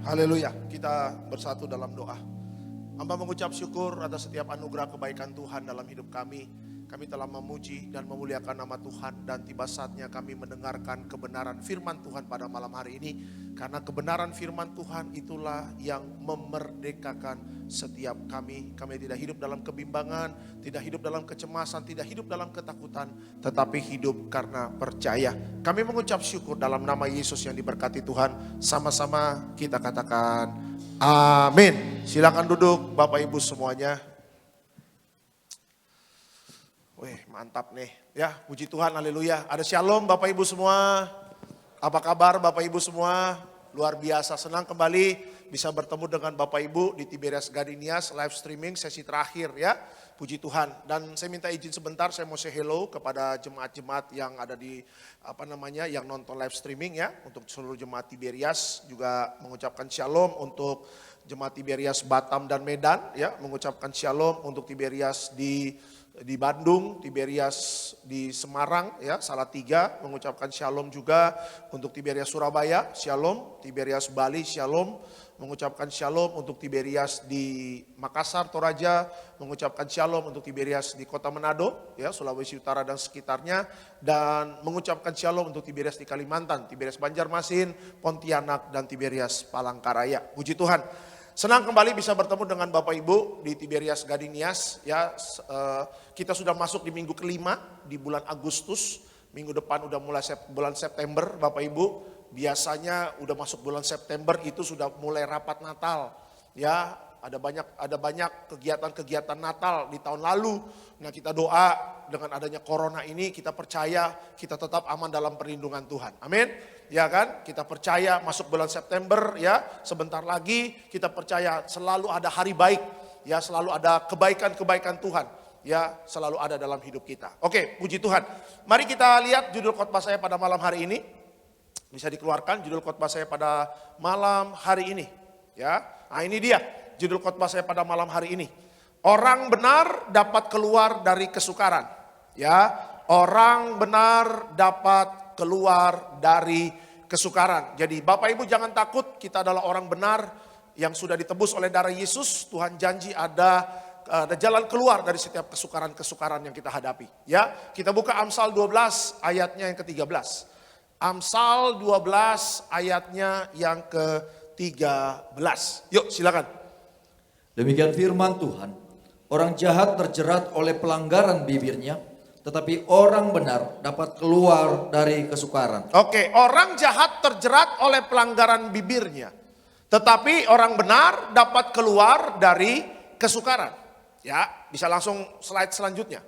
Haleluya, kita bersatu dalam doa. Hamba mengucap syukur atas setiap anugerah kebaikan Tuhan dalam hidup kami. Kami telah memuji dan memuliakan nama Tuhan dan tiba saatnya kami mendengarkan kebenaran firman Tuhan pada malam hari ini. Karena kebenaran firman Tuhan itulah yang memerdekakan setiap kami. Kami tidak hidup dalam kebimbangan, tidak hidup dalam kecemasan, tidak hidup dalam ketakutan, tetapi hidup karena percaya. Kami mengucap syukur dalam nama Yesus yang diberkati Tuhan. Sama-sama kita katakan amin. Silakan duduk Bapak Ibu semuanya. Wih, mantap nih. Ya, puji Tuhan, haleluya. Ada shalom Bapak Ibu semua. Apa kabar Bapak Ibu semua? Luar biasa, senang kembali bisa bertemu dengan Bapak Ibu di Tiberias Gardenias live streaming sesi terakhir ya. Puji Tuhan. Dan saya minta izin sebentar, saya mau say hello kepada jemaat-jemaat yang ada di yang nonton live streaming ya. Untuk seluruh jemaat Tiberias juga mengucapkan shalom untuk jemaat Tiberias Batam dan Medan ya. Mengucapkan shalom untuk Tiberias di Bandung, Tiberias di Semarang ya, Salatiga, mengucapkan shalom juga untuk Tiberias Surabaya, shalom, Tiberias Bali, shalom, mengucapkan shalom untuk Tiberias di Makassar, Toraja, mengucapkan shalom untuk Tiberias di Kota Manado, ya, Sulawesi Utara dan sekitarnya, dan mengucapkan shalom untuk Tiberias di Kalimantan, Tiberias Banjarmasin, Pontianak, dan Tiberias Palangkaraya. Puji Tuhan. Senang kembali bisa bertemu dengan Bapak Ibu di Tiberias Gardenias ya. Kita sudah masuk di minggu kelima di bulan Agustus. Minggu depan udah mulai bulan September Bapak Ibu. Biasanya udah masuk bulan September itu sudah mulai rapat Natal. Ya, ada banyak kegiatan-kegiatan Natal di tahun lalu. Nah, kita doa dengan adanya corona ini kita percaya kita tetap aman dalam perlindungan Tuhan. Amin. Ya kan, kita percaya masuk bulan September ya, sebentar lagi kita percaya selalu ada hari baik ya, selalu ada kebaikan-kebaikan Tuhan ya, selalu ada dalam hidup kita. Oke, puji Tuhan. Mari kita lihat judul khotbah saya pada malam hari ini. Bisa dikeluarkan judul khotbah saya pada malam hari ini ya. Nah, ini dia judul khotbah saya pada malam hari ini. Orang benar dapat keluar dari kesukaran ya. Orang benar dapat keluar dari kesukaran. Jadi Bapak Ibu jangan takut, kita adalah orang benar yang sudah ditebus oleh darah Yesus. Tuhan janji ada jalan keluar dari setiap kesukaran-kesukaran yang kita hadapi. Ya, kita buka Amsal 12 ayatnya yang ke-13. Amsal 12 ayatnya yang ke-13. Yuk silakan. Demikian firman Tuhan. Orang jahat terjerat oleh pelanggaran bibirnya, tetapi orang benar dapat keluar dari kesukaran. Oke, orang jahat terjerat oleh pelanggaran bibirnya, tetapi orang benar dapat keluar dari kesukaran. Ya, bisa langsung slide selanjutnya.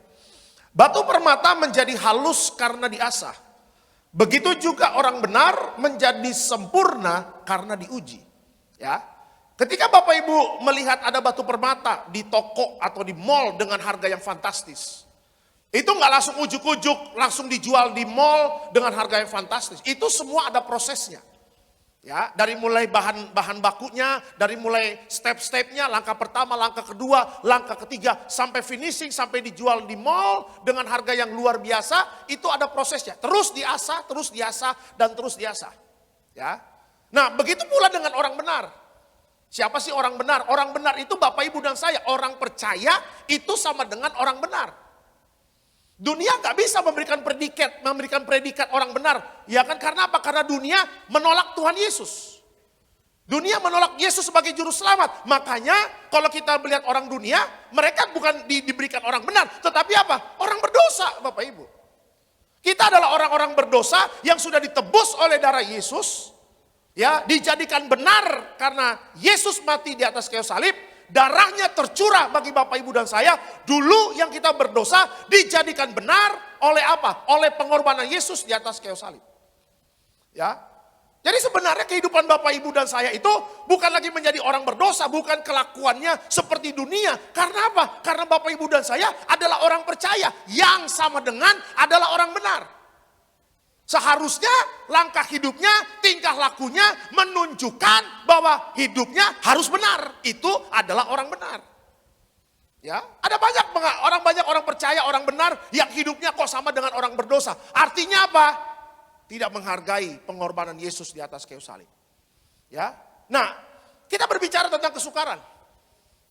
Batu permata menjadi halus karena diasah. Begitu juga orang benar menjadi sempurna karena diuji. Ya, ketika Bapak Ibu melihat ada batu permata di toko atau di mall dengan harga yang fantastis, itu nggak langsung ujuk-ujuk, langsung dijual di mall dengan harga yang fantastis. Itu semua ada prosesnya. Ya, dari mulai bahan bakunya, dari mulai step-stepnya, langkah pertama, langkah kedua, langkah ketiga, sampai finishing, sampai dijual di mall dengan harga yang luar biasa, itu ada prosesnya. Terus diasah, dan terus diasah. Ya. Nah, begitu pula dengan orang benar. Siapa sih orang benar? Orang benar itu Bapak Ibu dan saya, orang percaya itu sama dengan orang benar. Dunia gak bisa memberikan predikat orang benar. Ya kan, karena apa? Karena dunia menolak Tuhan Yesus. Dunia menolak Yesus sebagai juru selamat. Makanya kalau kita melihat orang dunia, mereka bukan diberikan orang benar. Tetapi apa? Orang berdosa Bapak Ibu. Kita adalah orang-orang berdosa yang sudah ditebus oleh darah Yesus. Ya, dijadikan benar karena Yesus mati di atas kayu salib. Darahnya tercurah bagi Bapak Ibu dan saya. Dulu yang kita berdosa dijadikan benar oleh apa? Oleh pengorbanan Yesus di atas kayu salib. Ya. Jadi sebenarnya kehidupan Bapak Ibu dan saya itu bukan lagi menjadi orang berdosa, bukan kelakuannya seperti dunia. Karena apa? Karena Bapak Ibu dan saya adalah orang percaya yang sama dengan adalah orang benar. Seharusnya langkah hidupnya, tingkah lakunya menunjukkan bahwa hidupnya harus benar. Itu adalah orang benar. Ya, ada banyak orang percaya orang benar yang hidupnya kok sama dengan orang berdosa. Artinya apa? Tidak menghargai pengorbanan Yesus di atas kayu salib. Ya. Nah, Kita berbicara tentang kesukaran.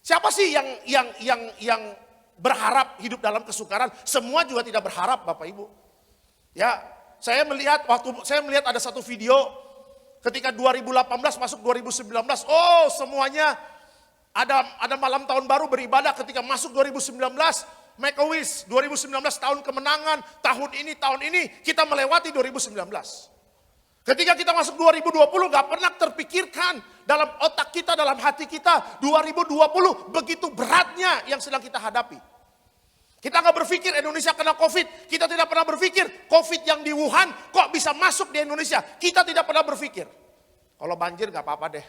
Siapa sih yang berharap hidup dalam kesukaran? Semua juga tidak berharap, Bapak Ibu. Ya, saya melihat ada satu video ketika 2018 masuk 2019. Oh, semuanya ada malam tahun baru beribadah ketika masuk 2019. Make a wish, 2019 tahun kemenangan, tahun ini kita melewati 2019. Ketika kita masuk 2020 gak pernah terpikirkan dalam otak kita, dalam hati kita 2020 begitu beratnya yang sedang kita hadapi. Kita gak berpikir Indonesia kena COVID, kita tidak pernah berpikir COVID yang di Wuhan kok bisa masuk di Indonesia. Kita tidak pernah berpikir. Kalau banjir gak apa-apa deh.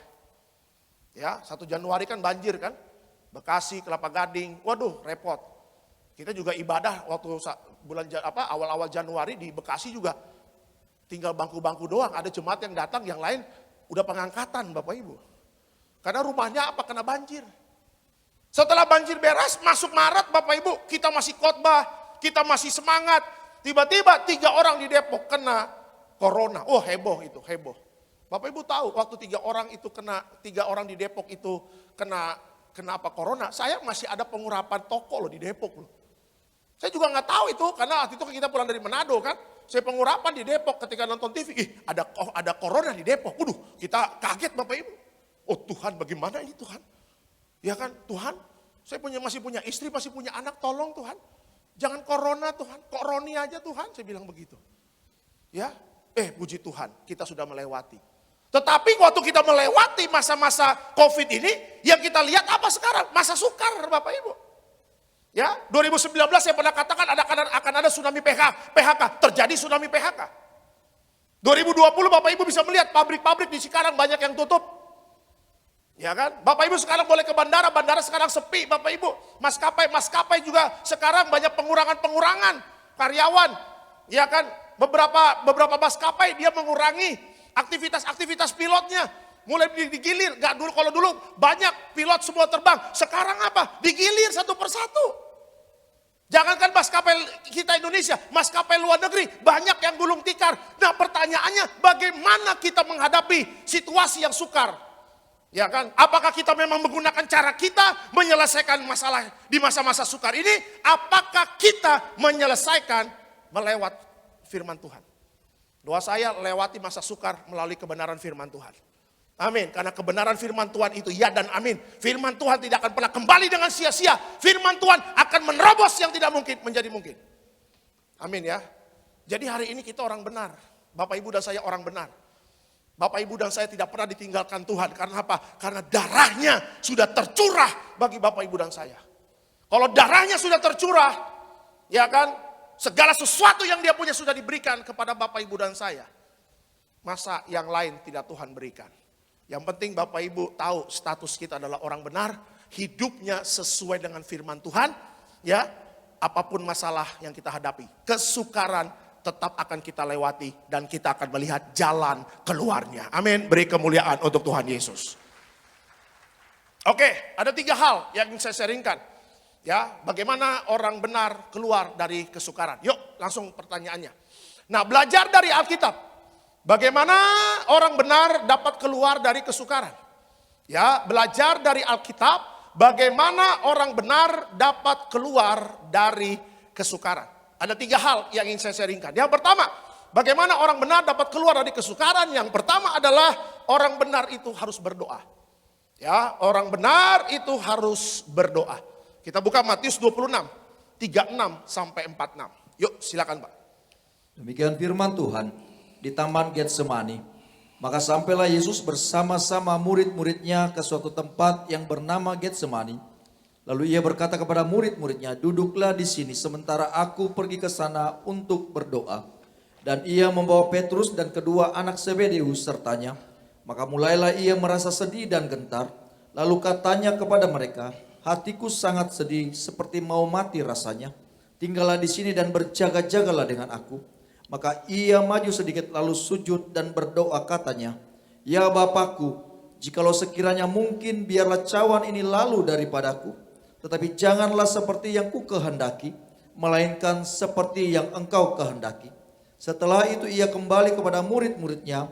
Ya, 1 Januari kan banjir kan. Bekasi, Kelapa Gading, waduh repot. Kita juga ibadah waktu awal-awal Januari di Bekasi juga tinggal bangku-bangku doang. Ada jemaat yang datang, yang lain udah pengangkatan Bapak Ibu. Karena rumahnya kena banjir. Setelah banjir beres, masuk Maret Bapak Ibu, kita masih khotbah, kita masih semangat. Tiba-tiba 3 orang di Depok kena corona. Oh heboh itu, heboh. Bapak Ibu tahu waktu 3 orang di Depok itu kena corona, saya masih ada pengurapan toko loh di Depok loh. Saya juga nggak tahu itu karena waktu itu kita pulang dari Manado kan. Saya pengurapan di Depok ketika nonton TV. Ada corona di Depok. Waduh, kita kaget Bapak Ibu. Oh Tuhan, bagaimana ini Tuhan? Ya kan, Tuhan, saya masih punya istri, masih punya anak, tolong Tuhan. Jangan corona Tuhan, koroni aja Tuhan, saya bilang begitu. Ya, puji Tuhan, kita sudah melewati. Tetapi waktu kita melewati masa-masa COVID ini, yang kita lihat apa sekarang? Masa sukar Bapak Ibu. Ya, 2019 saya pernah katakan akan ada tsunami PHK, terjadi tsunami PHK. 2020 Bapak Ibu bisa melihat pabrik-pabrik di Cikarang banyak yang tutup. Ya kan? Bapak Ibu sekarang boleh ke bandara sekarang sepi Bapak Ibu. Maskapai juga sekarang banyak pengurangan karyawan. Ya kan? Beberapa maskapai dia mengurangi aktivitas pilotnya. Mulai digilir, kalau dulu banyak pilot semua terbang, sekarang apa? Digilir satu persatu. Jangankan maskapai kita Indonesia, maskapai luar negeri banyak yang gulung tikar. Nah pertanyaannya bagaimana kita menghadapi situasi yang sukar? Ya kan? Apakah kita memang menggunakan cara kita menyelesaikan masalah di masa-masa sukar ini? Apakah kita menyelesaikan melewat firman Tuhan? Doa saya lewati masa sukar melalui kebenaran firman Tuhan. Amin. Karena kebenaran firman Tuhan itu ya dan amin. Firman Tuhan tidak akan pernah kembali dengan sia-sia. Firman Tuhan akan menerobos yang tidak mungkin menjadi mungkin. Amin ya. Jadi hari ini kita orang benar. Bapak Ibu dan saya orang benar. Bapak Ibu dan saya tidak pernah ditinggalkan Tuhan. Karena apa? Karena darahnya sudah tercurah bagi Bapak Ibu dan saya. Kalau darahnya sudah tercurah, ya kan? Segala sesuatu yang dia punya sudah diberikan kepada Bapak Ibu dan saya. Masa yang lain tidak Tuhan berikan. Yang penting Bapak Ibu tahu status kita adalah orang benar, hidupnya sesuai dengan firman Tuhan, ya. Apapun masalah yang kita hadapi, kesukaran tetap akan kita lewati dan kita akan melihat jalan keluarnya. Amin. Beri kemuliaan untuk Tuhan Yesus. Oke, ada 3 hal yang ingin saya sharingkan. Ya, bagaimana orang benar keluar dari kesukaran? Yuk, langsung pertanyaannya. Nah, belajar dari Alkitab. Bagaimana orang benar dapat keluar dari kesukaran? Ya, belajar dari Alkitab, bagaimana orang benar dapat keluar dari kesukaran. Ada 3 hal yang ingin saya sharingkan. Yang pertama, bagaimana orang benar dapat keluar dari kesukaran? Yang pertama adalah orang benar itu harus berdoa. Ya, orang benar itu harus berdoa. Kita buka Matius 26, 36 sampai 46. Yuk, silakan Pak. Demikian firman Tuhan. Di Taman Getsemani, maka sampailah Yesus bersama-sama murid-muridnya ke suatu tempat yang bernama Getsemani. Lalu ia berkata kepada murid-muridnya, duduklah di sini sementara aku pergi ke sana untuk berdoa. Dan ia membawa Petrus dan kedua anak Zebedeus sertanya. Maka mulailah ia merasa sedih dan gentar. Lalu katanya kepada mereka, hatiku sangat sedih seperti mau mati rasanya. Tinggallah di sini dan berjaga-jagalah dengan aku. Maka ia maju sedikit lalu sujud dan berdoa katanya, ya Bapakku, jikalau sekiranya mungkin biarlah cawan ini lalu daripadaku, tetapi janganlah seperti yang ku kehendaki, melainkan seperti yang engkau kehendaki. Setelah itu ia kembali kepada murid-muridnya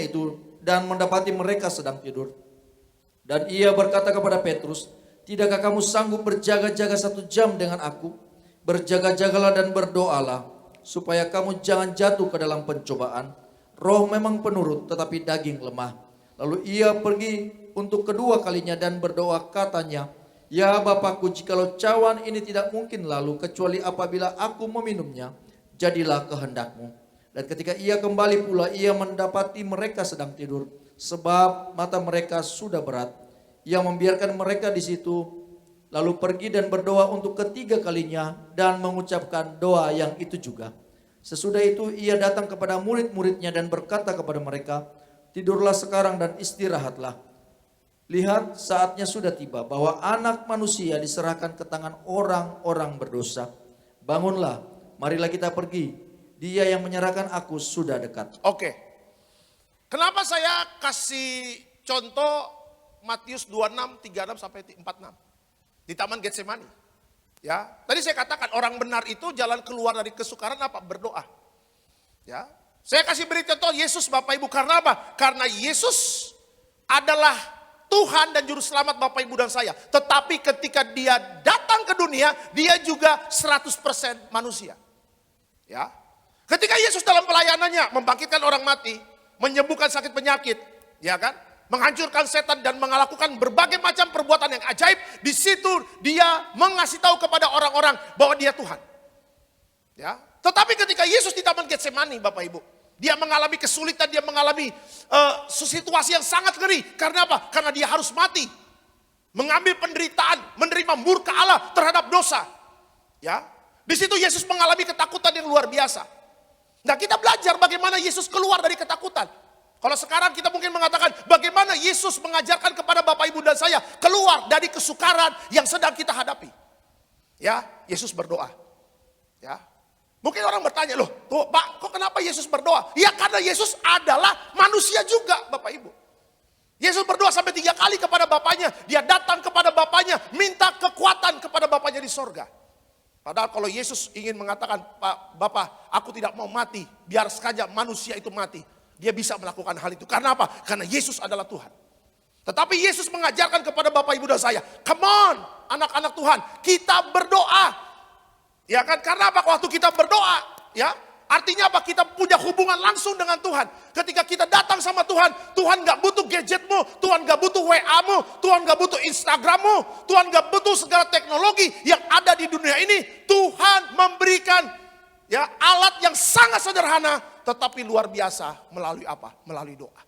itu dan mendapati mereka sedang tidur. Dan ia berkata kepada Petrus, "Tidakkah kamu sanggup berjaga-jaga 1 jam dengan aku? Berjaga-jagalah dan berdoalah, supaya kamu jangan jatuh ke dalam pencobaan. Roh memang penurut, tetapi daging lemah." Lalu ia pergi untuk kedua kalinya dan berdoa, katanya, "Ya Bapakku, jikalau cawan ini tidak mungkin lalu, kecuali apabila aku meminumnya, jadilah kehendakmu." Dan ketika ia kembali pula, ia mendapati mereka sedang tidur, sebab mata mereka sudah berat. Ia membiarkan mereka di situ, lalu pergi dan berdoa untuk ketiga kalinya dan mengucapkan doa yang itu juga. Sesudah itu ia datang kepada murid-muridnya dan berkata kepada mereka, "Tidurlah sekarang dan istirahatlah. Lihat, saatnya sudah tiba bahwa Anak Manusia diserahkan ke tangan orang-orang berdosa. Bangunlah, marilah kita pergi. Dia yang menyerahkan aku sudah dekat." Oke. Kenapa saya kasih contoh Matius 26, 36 sampai 46 di Taman Getsemani? Ya, tadi saya katakan orang benar itu jalan keluar dari kesukaran apa? Berdoa. Ya, saya kasih beri contoh Yesus Bapak Ibu, karena apa? Karena Yesus adalah Tuhan dan Juru Selamat Bapak Ibu dan saya. Tetapi ketika dia datang ke dunia, dia juga 100% manusia. Ya, ketika Yesus dalam pelayanannya membangkitkan orang mati, menyembuhkan sakit penyakit, ya kan? Menghancurkan setan dan melakukan berbagai macam perbuatan yang ajaib, di situ dia mengasih tahu kepada orang-orang bahwa dia Tuhan. Ya. Tetapi ketika Yesus di Taman Getsemani, Bapak Ibu, dia mengalami kesulitan, dia mengalami situasi yang sangat ngeri. Karena apa? Karena dia harus mati. Mengambil penderitaan, menerima murka Allah terhadap dosa. Ya. Di situ Yesus mengalami ketakutan yang luar biasa. Nah, kita belajar bagaimana Yesus keluar dari ketakutan. Kalau sekarang kita mungkin mengatakan bagaimana Yesus mengajarkan kepada Bapak Ibu dan saya keluar dari kesukaran yang sedang kita hadapi. Ya, Yesus berdoa. Ya. Mungkin orang bertanya, "Loh, tuh, Pak, kok kenapa Yesus berdoa?" Ya, karena Yesus adalah manusia juga, Bapak Ibu. Yesus berdoa sampai 3 kali kepada Bapaknya. Dia datang kepada Bapaknya, minta kekuatan kepada Bapaknya di sorga. Padahal kalau Yesus ingin mengatakan, "Pak, Bapak, aku tidak mau mati, biar saja manusia itu mati." Dia bisa melakukan hal itu. Karena apa? Karena Yesus adalah Tuhan. Tetapi Yesus mengajarkan kepada Bapak Ibu dan saya, "Come on, anak-anak Tuhan, kita berdoa." Ya kan? Karena apa? Waktu kita berdoa, ya, artinya apa? Kita punya hubungan langsung dengan Tuhan. Ketika kita datang sama Tuhan, Tuhan gak butuh gadgetmu, Tuhan gak butuh WA-mu, Tuhan gak butuh Instagram-mu, Tuhan gak butuh segala teknologi yang ada di dunia ini. Tuhan memberikan, ya, alat yang sangat sederhana tetapi luar biasa melalui apa? Melalui doa.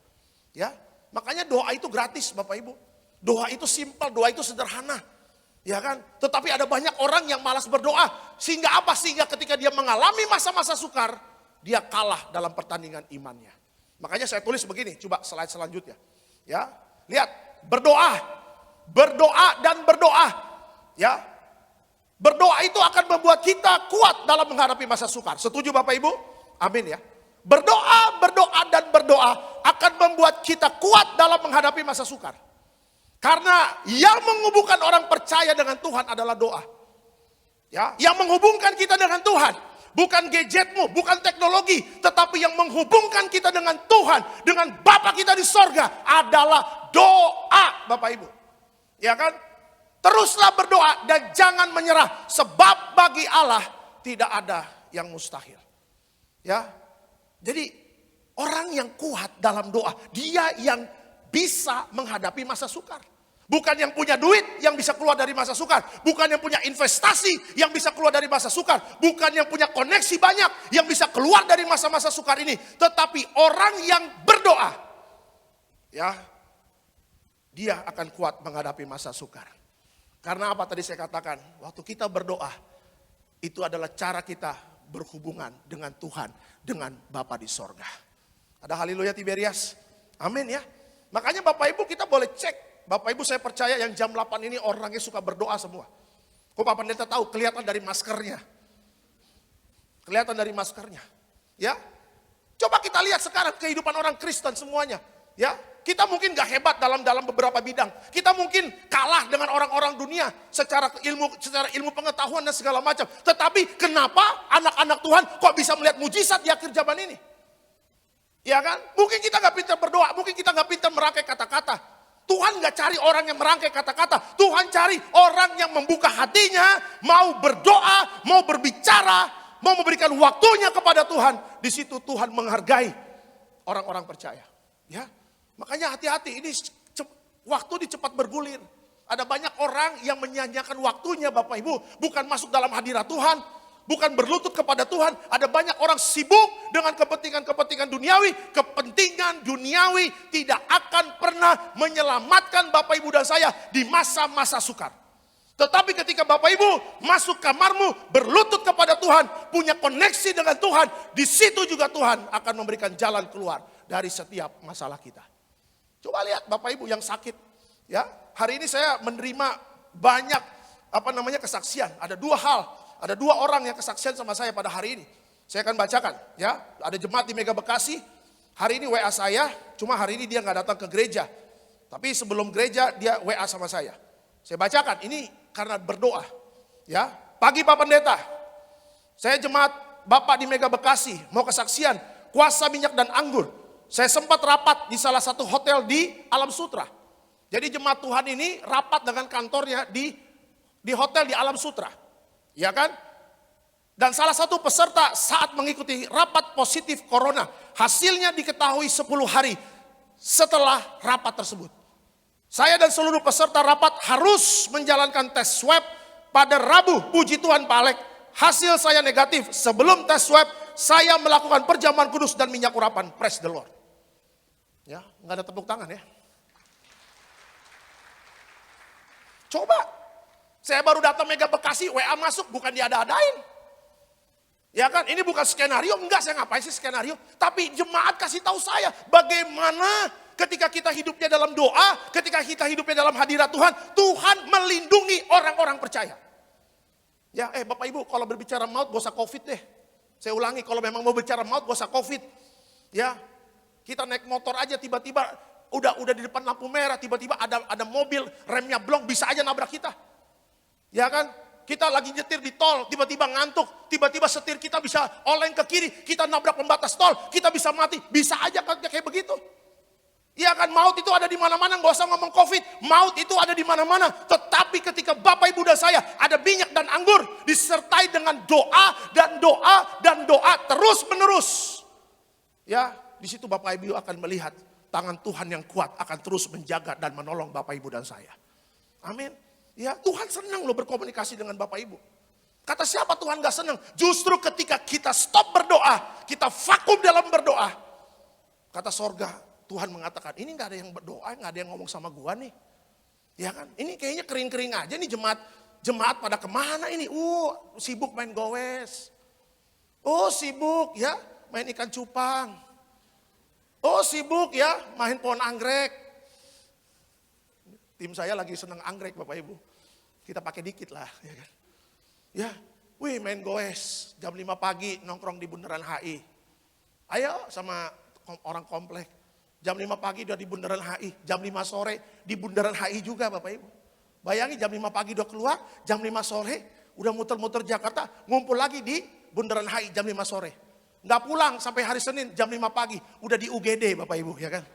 Ya, makanya doa itu gratis, Bapak Ibu. Doa itu simpel, doa itu sederhana. Ya kan? Tetapi ada banyak orang yang malas berdoa. Sehingga apa? Sehingga ketika dia mengalami masa-masa sukar, dia kalah dalam pertandingan imannya. Makanya saya tulis begini, coba slide selanjutnya. Ya, lihat, berdoa. Berdoa dan berdoa. Ya. Berdoa itu akan membuat kita kuat dalam menghadapi masa sukar. Setuju Bapak Ibu? Amin ya. Berdoa, berdoa dan berdoa akan membuat kita kuat dalam menghadapi masa sukar. Karena yang menghubungkan orang percaya dengan Tuhan adalah doa. Ya, yang menghubungkan kita dengan Tuhan bukan gadgetmu, bukan teknologi, tetapi yang menghubungkan kita dengan Tuhan, dengan Bapa kita di sorga adalah doa, Bapak Ibu. Ya kan? Teruslah berdoa dan jangan menyerah, sebab bagi Allah tidak ada yang mustahil. Ya. Jadi orang yang kuat dalam doa, dia yang bisa menghadapi masa sukar. Bukan yang punya duit yang bisa keluar dari masa sukar. Bukan yang punya investasi yang bisa keluar dari masa sukar. Bukan yang punya koneksi banyak yang bisa keluar dari masa-masa sukar ini. Tetapi orang yang berdoa, ya, dia akan kuat menghadapi masa sukar. Karena apa tadi saya katakan, waktu kita berdoa, itu adalah cara kita berhubungan dengan Tuhan, dengan Bapa di sorga. Ada haleluya Tiberias. Amin ya. Makanya Bapak Ibu kita boleh cek. Bapak Ibu saya percaya yang jam 8 ini orangnya suka berdoa semua. Kok Pak Pendeta tahu? Kelihatan dari maskernya. Kelihatan dari maskernya. Ya. Coba kita lihat sekarang kehidupan orang Kristen semuanya. Ya. Kita mungkin gak hebat dalam beberapa bidang. Kita mungkin kalah dengan orang-orang dunia secara ilmu pengetahuan dan segala macam. Tetapi kenapa anak-anak Tuhan kok bisa melihat mujizat di akhir zaman ini? Ya kan? Mungkin kita nggak pintar berdoa, mungkin kita nggak pintar merangkai kata-kata. Tuhan nggak cari orang yang merangkai kata-kata. Tuhan cari orang yang membuka hatinya, mau berdoa, mau berbicara, mau memberikan waktunya kepada Tuhan. Di situ Tuhan menghargai orang-orang percaya. Ya, makanya hati-hati. Ini waktu cepat bergulir. Ada banyak orang yang menyanyiakan waktunya, Bapak Ibu, bukan masuk dalam hadirat Tuhan, bukan berlutut kepada Tuhan. Ada banyak orang sibuk dengan kepentingan-kepentingan duniawi. Kepentingan duniawi tidak akan pernah menyelamatkan Bapak Ibu dan saya di masa-masa sukar. Tetapi ketika Bapak Ibu masuk kamarmu, berlutut kepada Tuhan, punya koneksi dengan Tuhan, di situ juga Tuhan akan memberikan jalan keluar dari setiap masalah kita. Coba lihat Bapak Ibu yang sakit, ya. Hari ini saya menerima banyak kesaksian. Ada dua hal. Ada dua orang yang kesaksian sama saya pada hari ini. Saya akan bacakan, ya. Ada jemaat di Mega Bekasi. Hari ini WA saya, cuma hari ini dia nggak datang ke gereja. Tapi sebelum gereja dia WA sama saya. Saya bacakan, ini karena berdoa. Ya, pagi Pak Pendeta. Saya jemaat Bapak di Mega Bekasi, mau kesaksian kuasa minyak dan anggur. Saya sempat rapat di salah satu hotel di Alam Sutra. Jadi jemaat Tuhan ini rapat dengan kantornya di hotel di Alam Sutra. Ya kan? Dan salah satu peserta saat mengikuti rapat positif corona, hasilnya diketahui 10 hari setelah rapat tersebut. Saya dan seluruh peserta rapat harus menjalankan tes swab pada Rabu. Puji Tuhan Pak Alek, hasil saya negatif. Sebelum tes swab, saya melakukan perjamuan kudus dan minyak urapan. Praise the Lord. Ya, nggak ada tepuk tangan ya. Coba, saya baru datang Mega Bekasi, WA masuk, bukan diada-adain. Ya kan, ini bukan skenario, enggak, saya ngapain sih skenario. Tapi jemaat kasih tahu saya bagaimana ketika kita hidupnya dalam doa, ketika kita hidupnya dalam hadirat Tuhan, Tuhan melindungi orang-orang percaya. Ya, Bapak Ibu, kalau berbicara maut gak usah COVID deh. Saya ulangi, kalau memang mau bicara maut gak usah COVID. Ya, kita naik motor aja tiba-tiba udah di depan lampu merah, tiba-tiba ada mobil remnya blong, bisa aja nabrak kita. Ya kan? Kita lagi nyetir di tol, tiba-tiba ngantuk, tiba-tiba setir kita bisa oleng ke kiri, kita nabrak pembatas tol, kita bisa mati, bisa aja kayak begitu. Iya kan, maut itu ada di mana-mana, nggak usah ngomong COVID, maut itu ada di mana-mana. Tetapi ketika Bapak Ibu dan saya ada minyak dan anggur, disertai dengan doa dan doa dan doa terus menerus. Ya, di situ Bapak Ibu akan melihat tangan Tuhan yang kuat akan terus menjaga dan menolong Bapak Ibu dan saya. Amin. Ya, Tuhan senang loh berkomunikasi dengan Bapak Ibu. Kata siapa Tuhan gak senang? Justru ketika kita stop berdoa, kita vakum dalam berdoa. Kata sorga, Tuhan mengatakan, ini gak ada yang berdoa, gak ada yang ngomong sama gua nih. Ya kan, ini kayaknya kering-kering aja nih jemaat pada kemana ini? Sibuk main gowes. Sibuk ya main ikan cupang. Sibuk ya main pohon anggrek. Tim saya lagi seneng anggrek Bapak Ibu. Kita pakai dikit lah. Ya kan? Ya, main goes jam 5 pagi nongkrong di Bundaran HI. Ayo sama orang komplek. Jam 5 pagi udah di Bundaran HI. Jam 5 sore di Bundaran HI juga Bapak Ibu. Bayangin jam 5 pagi udah keluar. Jam 5 sore udah muter-muter Jakarta. Ngumpul lagi di Bundaran HI jam 5 sore. Nggak pulang sampai hari Senin jam 5 pagi. Udah di UGD Bapak Ibu ya kan.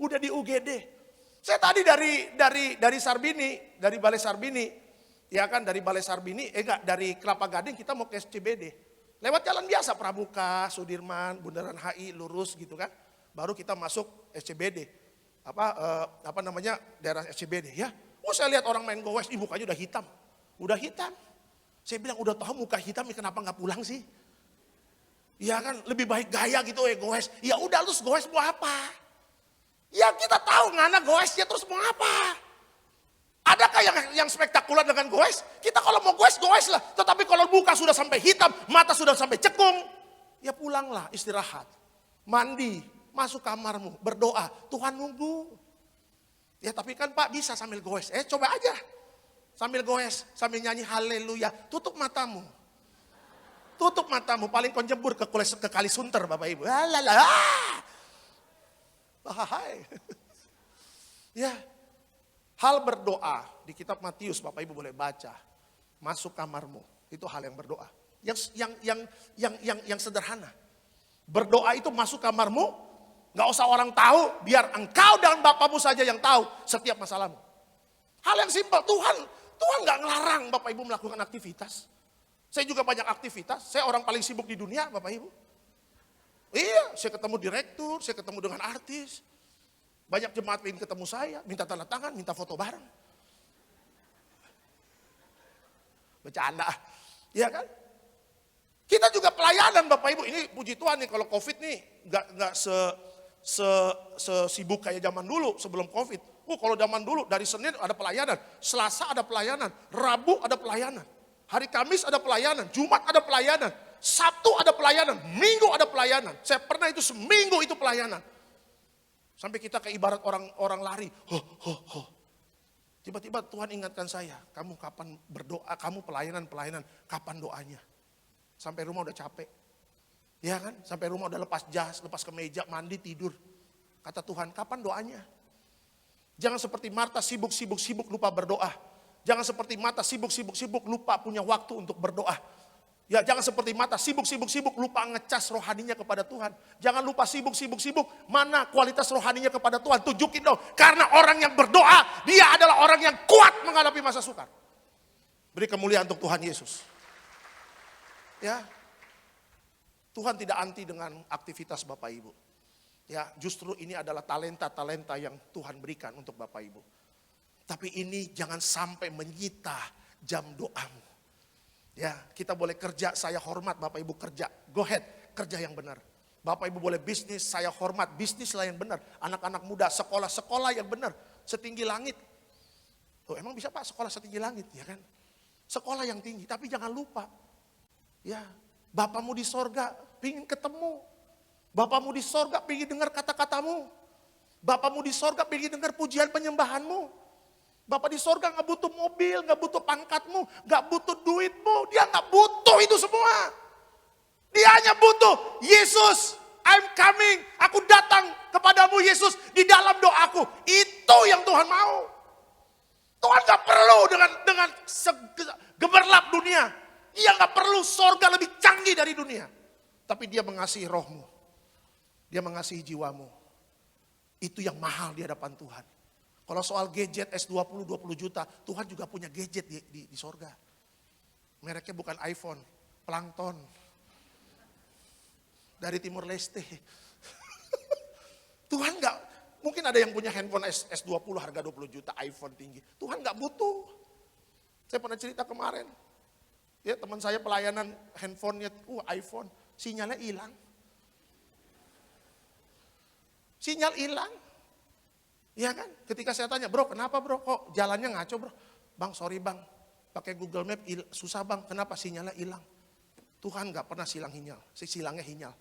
Udah di UGD. Saya tadi dari Sarbini, dari Balai Sarbini, ya kan dari Balai Sarbini, dari Kelapa Gading kita mau ke SCBD. Lewat jalan biasa Pramuka, Sudirman, Bundaran HI, lurus gitu kan. Baru kita masuk SCBD. Daerah SCBD ya. Saya lihat orang main gowes, mukanya udah hitam. Udah hitam. Saya bilang udah tahu muka hitam, kenapa nggak pulang sih? Ya kan lebih baik gaya gitu gowes. Ya udah lu gowes mau apa? Ya kita tahu ngana goesnya terus mau apa? Adakah yang spektakuler dengan goes? Kita kalau mau goes lah. Tetapi kalau muka sudah sampai hitam, mata sudah sampai cekung, ya pulanglah istirahat. Mandi, masuk kamarmu, berdoa. Tuhan nunggu. Ya tapi kan Pak bisa sambil goes. Coba aja. Sambil goes, sambil nyanyi haleluya. Tutup matamu. Tutup matamu, paling kau jebur ke Kali Sunter Bapak Ibu. Hai. Ya, hal berdoa di kitab Matius Bapak Ibu boleh baca. Masuk kamarmu, itu hal yang berdoa. Yang sederhana. Berdoa itu masuk kamarmu, gak usah orang tahu, biar engkau dan Bapamu saja yang tahu setiap masalahmu. Hal yang simpel, Tuhan gak ngelarang Bapak Ibu melakukan aktivitas. Saya juga banyak aktivitas, saya orang paling sibuk di dunia Bapak Ibu. Iya, saya ketemu direktur, saya ketemu dengan artis. Banyak jemaat ingin ketemu saya, minta tanda tangan, minta foto bareng. Bercanda, iya kan? Kita juga pelayanan Bapak Ibu, ini puji Tuhan nih kalau Covid nih nggak sibuk kayak zaman dulu sebelum Covid. Kalau zaman dulu dari Senin ada pelayanan, Selasa ada pelayanan, Rabu ada pelayanan, hari Kamis ada pelayanan, Jumat ada pelayanan, Sabtu ada pelayanan, Minggu ada pelayanan. Saya pernah itu seminggu itu pelayanan. Sampai kita kayak ibarat orang lari, Tiba-tiba Tuhan ingatkan saya, kamu kapan berdoa, kamu pelayanan, kapan doanya? Sampai rumah udah capek. Ya kan? Sampai rumah udah lepas jas, lepas kemeja, mandi, tidur. Kata Tuhan, kapan doanya? Jangan seperti Marta sibuk lupa berdoa. Jangan seperti Marta sibuk lupa punya waktu untuk berdoa. Ya, jangan seperti Marta sibuk lupa ngecas rohaninya kepada Tuhan. Jangan lupa sibuk mana kualitas rohaninya kepada Tuhan. Tunjukin dong. Karena orang yang berdoa, dia adalah orang yang kuat menghadapi masa sukar. Beri kemuliaan untuk Tuhan Yesus. Ya, Tuhan tidak anti dengan aktivitas Bapak Ibu. Ya, justru ini adalah talenta-talenta yang Tuhan berikan untuk Bapak Ibu. Tapi ini jangan sampai menyita jam doamu. Ya, kita boleh kerja, saya hormat Bapak Ibu kerja. Go ahead, kerja yang benar. Bapak Ibu boleh bisnis, saya hormat, bisnislah yang benar. Anak-anak muda, sekolah yang benar. Setinggi langit. Tuh, emang bisa Pak sekolah setinggi langit, ya kan? Sekolah yang tinggi, tapi jangan lupa. Ya, Bapamu di sorga pingin ketemu. Bapamu di sorga pingin dengar kata-katamu. Bapamu di sorga pingin dengar pujian penyembahanmu. Bapak di sorga gak butuh mobil, gak butuh pangkatmu, gak butuh duitmu. Dia gak butuh itu semua. Dia hanya butuh, Yesus, I'm coming. Aku datang kepadamu Yesus di dalam doaku. Itu yang Tuhan mau. Tuhan gak perlu dengan gemerlap dunia. Dia gak perlu sorga lebih canggih dari dunia. Tapi dia mengasihi rohmu. Dia mengasihi jiwamu. Itu yang mahal di hadapan Tuhan. Kalau soal gadget S20, 20 juta, Tuhan juga punya gadget di sorga. Mereknya bukan iPhone, Plankton. Dari Timur Leste. Tuhan gak, mungkin ada yang punya handphone S20 harga 20 juta, iPhone tinggi. Tuhan gak butuh. Saya pernah cerita kemarin. Ya, teman saya pelayanan handphonenya, iPhone, sinyalnya hilang. Sinyal hilang. Iya kan? Ketika saya tanya, bro kenapa bro? Kok jalannya ngaco bro? Bang sorry bang, pakai Google Map susah bang. Kenapa sinyalnya hilang? Tuhan gak pernah silang hinyal. Sinyalnya hinyal.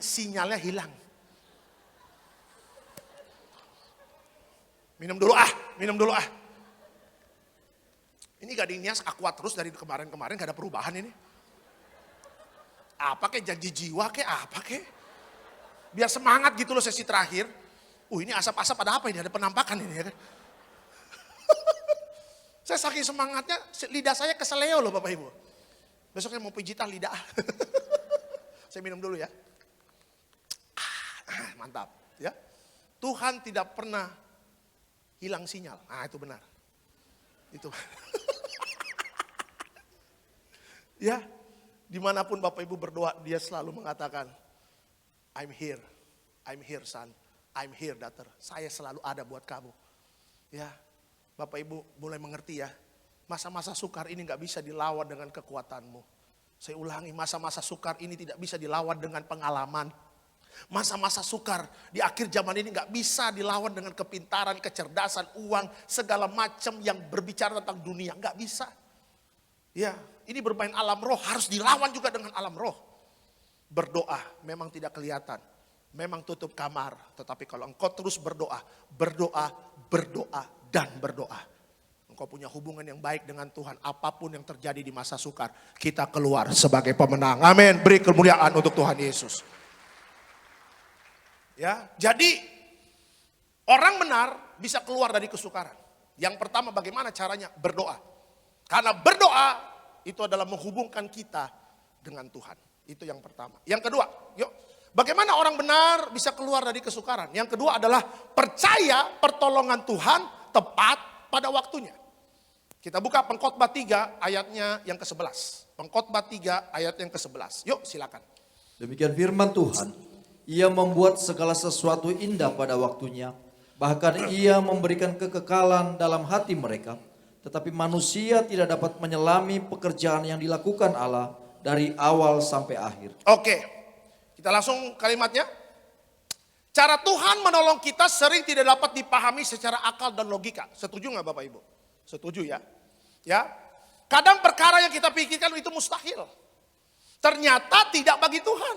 Sinyalnya hilang. Minum dulu ah. Ini Gading Nias akuat terus dari kemarin-kemarin gak ada perubahan ini. Apa kayak janji jiwa kayak apa kayak? Biar semangat gitu loh sesi terakhir. Ini asap-asap ada apa ini? Ada penampakan ini ya kan? Saya saking semangatnya, lidah saya keseleo loh Bapak Ibu. Besoknya mau pijitan lidah. Saya minum dulu ya. Mantap ya. Tuhan tidak pernah hilang sinyal. Itu benar. Itu. Ya, dimanapun Bapak Ibu berdoa, dia selalu mengatakan, I'm here son, I'm here daughter. Saya selalu ada buat kamu. Ya, Bapak Ibu mulai mengerti ya. Masa-masa sukar ini gak bisa dilawan dengan kekuatanmu. Saya ulangi, masa-masa sukar ini tidak bisa dilawan dengan pengalaman. Masa-masa sukar di akhir zaman ini gak bisa dilawan dengan kepintaran, kecerdasan, uang, segala macam yang berbicara tentang dunia. Gak bisa. Ya, ini bermain alam roh harus dilawan juga dengan alam roh. Berdoa memang tidak kelihatan, memang tutup kamar. Tetapi kalau engkau terus berdoa, dan berdoa. Engkau punya hubungan yang baik dengan Tuhan. Apapun yang terjadi di masa sukar, kita keluar sebagai pemenang. Amin. Beri kemuliaan untuk Tuhan Yesus. Ya, jadi orang benar bisa keluar dari kesukaran. Yang pertama bagaimana caranya? Berdoa. Karena berdoa itu adalah menghubungkan kita dengan Tuhan. Itu yang pertama. Yang kedua, yuk. Bagaimana orang benar bisa keluar dari kesukaran? Yang kedua adalah percaya pertolongan Tuhan tepat pada waktunya. Kita buka Pengkhotbah 3 ayatnya yang ke-11. Pengkhotbah 3 ayat yang ke-11. Yuk silakan. Demikian firman Tuhan, Ia membuat segala sesuatu indah pada waktunya, bahkan Ia memberikan kekekalan dalam hati mereka, tetapi manusia tidak dapat menyelami pekerjaan yang dilakukan Allah dari awal sampai akhir. Oke, kita langsung kalimatnya. Cara Tuhan menolong kita sering tidak dapat dipahami secara akal dan logika. Setuju nggak Bapak Ibu? Setuju ya? Ya. Kadang perkara yang kita pikirkan itu mustahil. Ternyata tidak bagi Tuhan.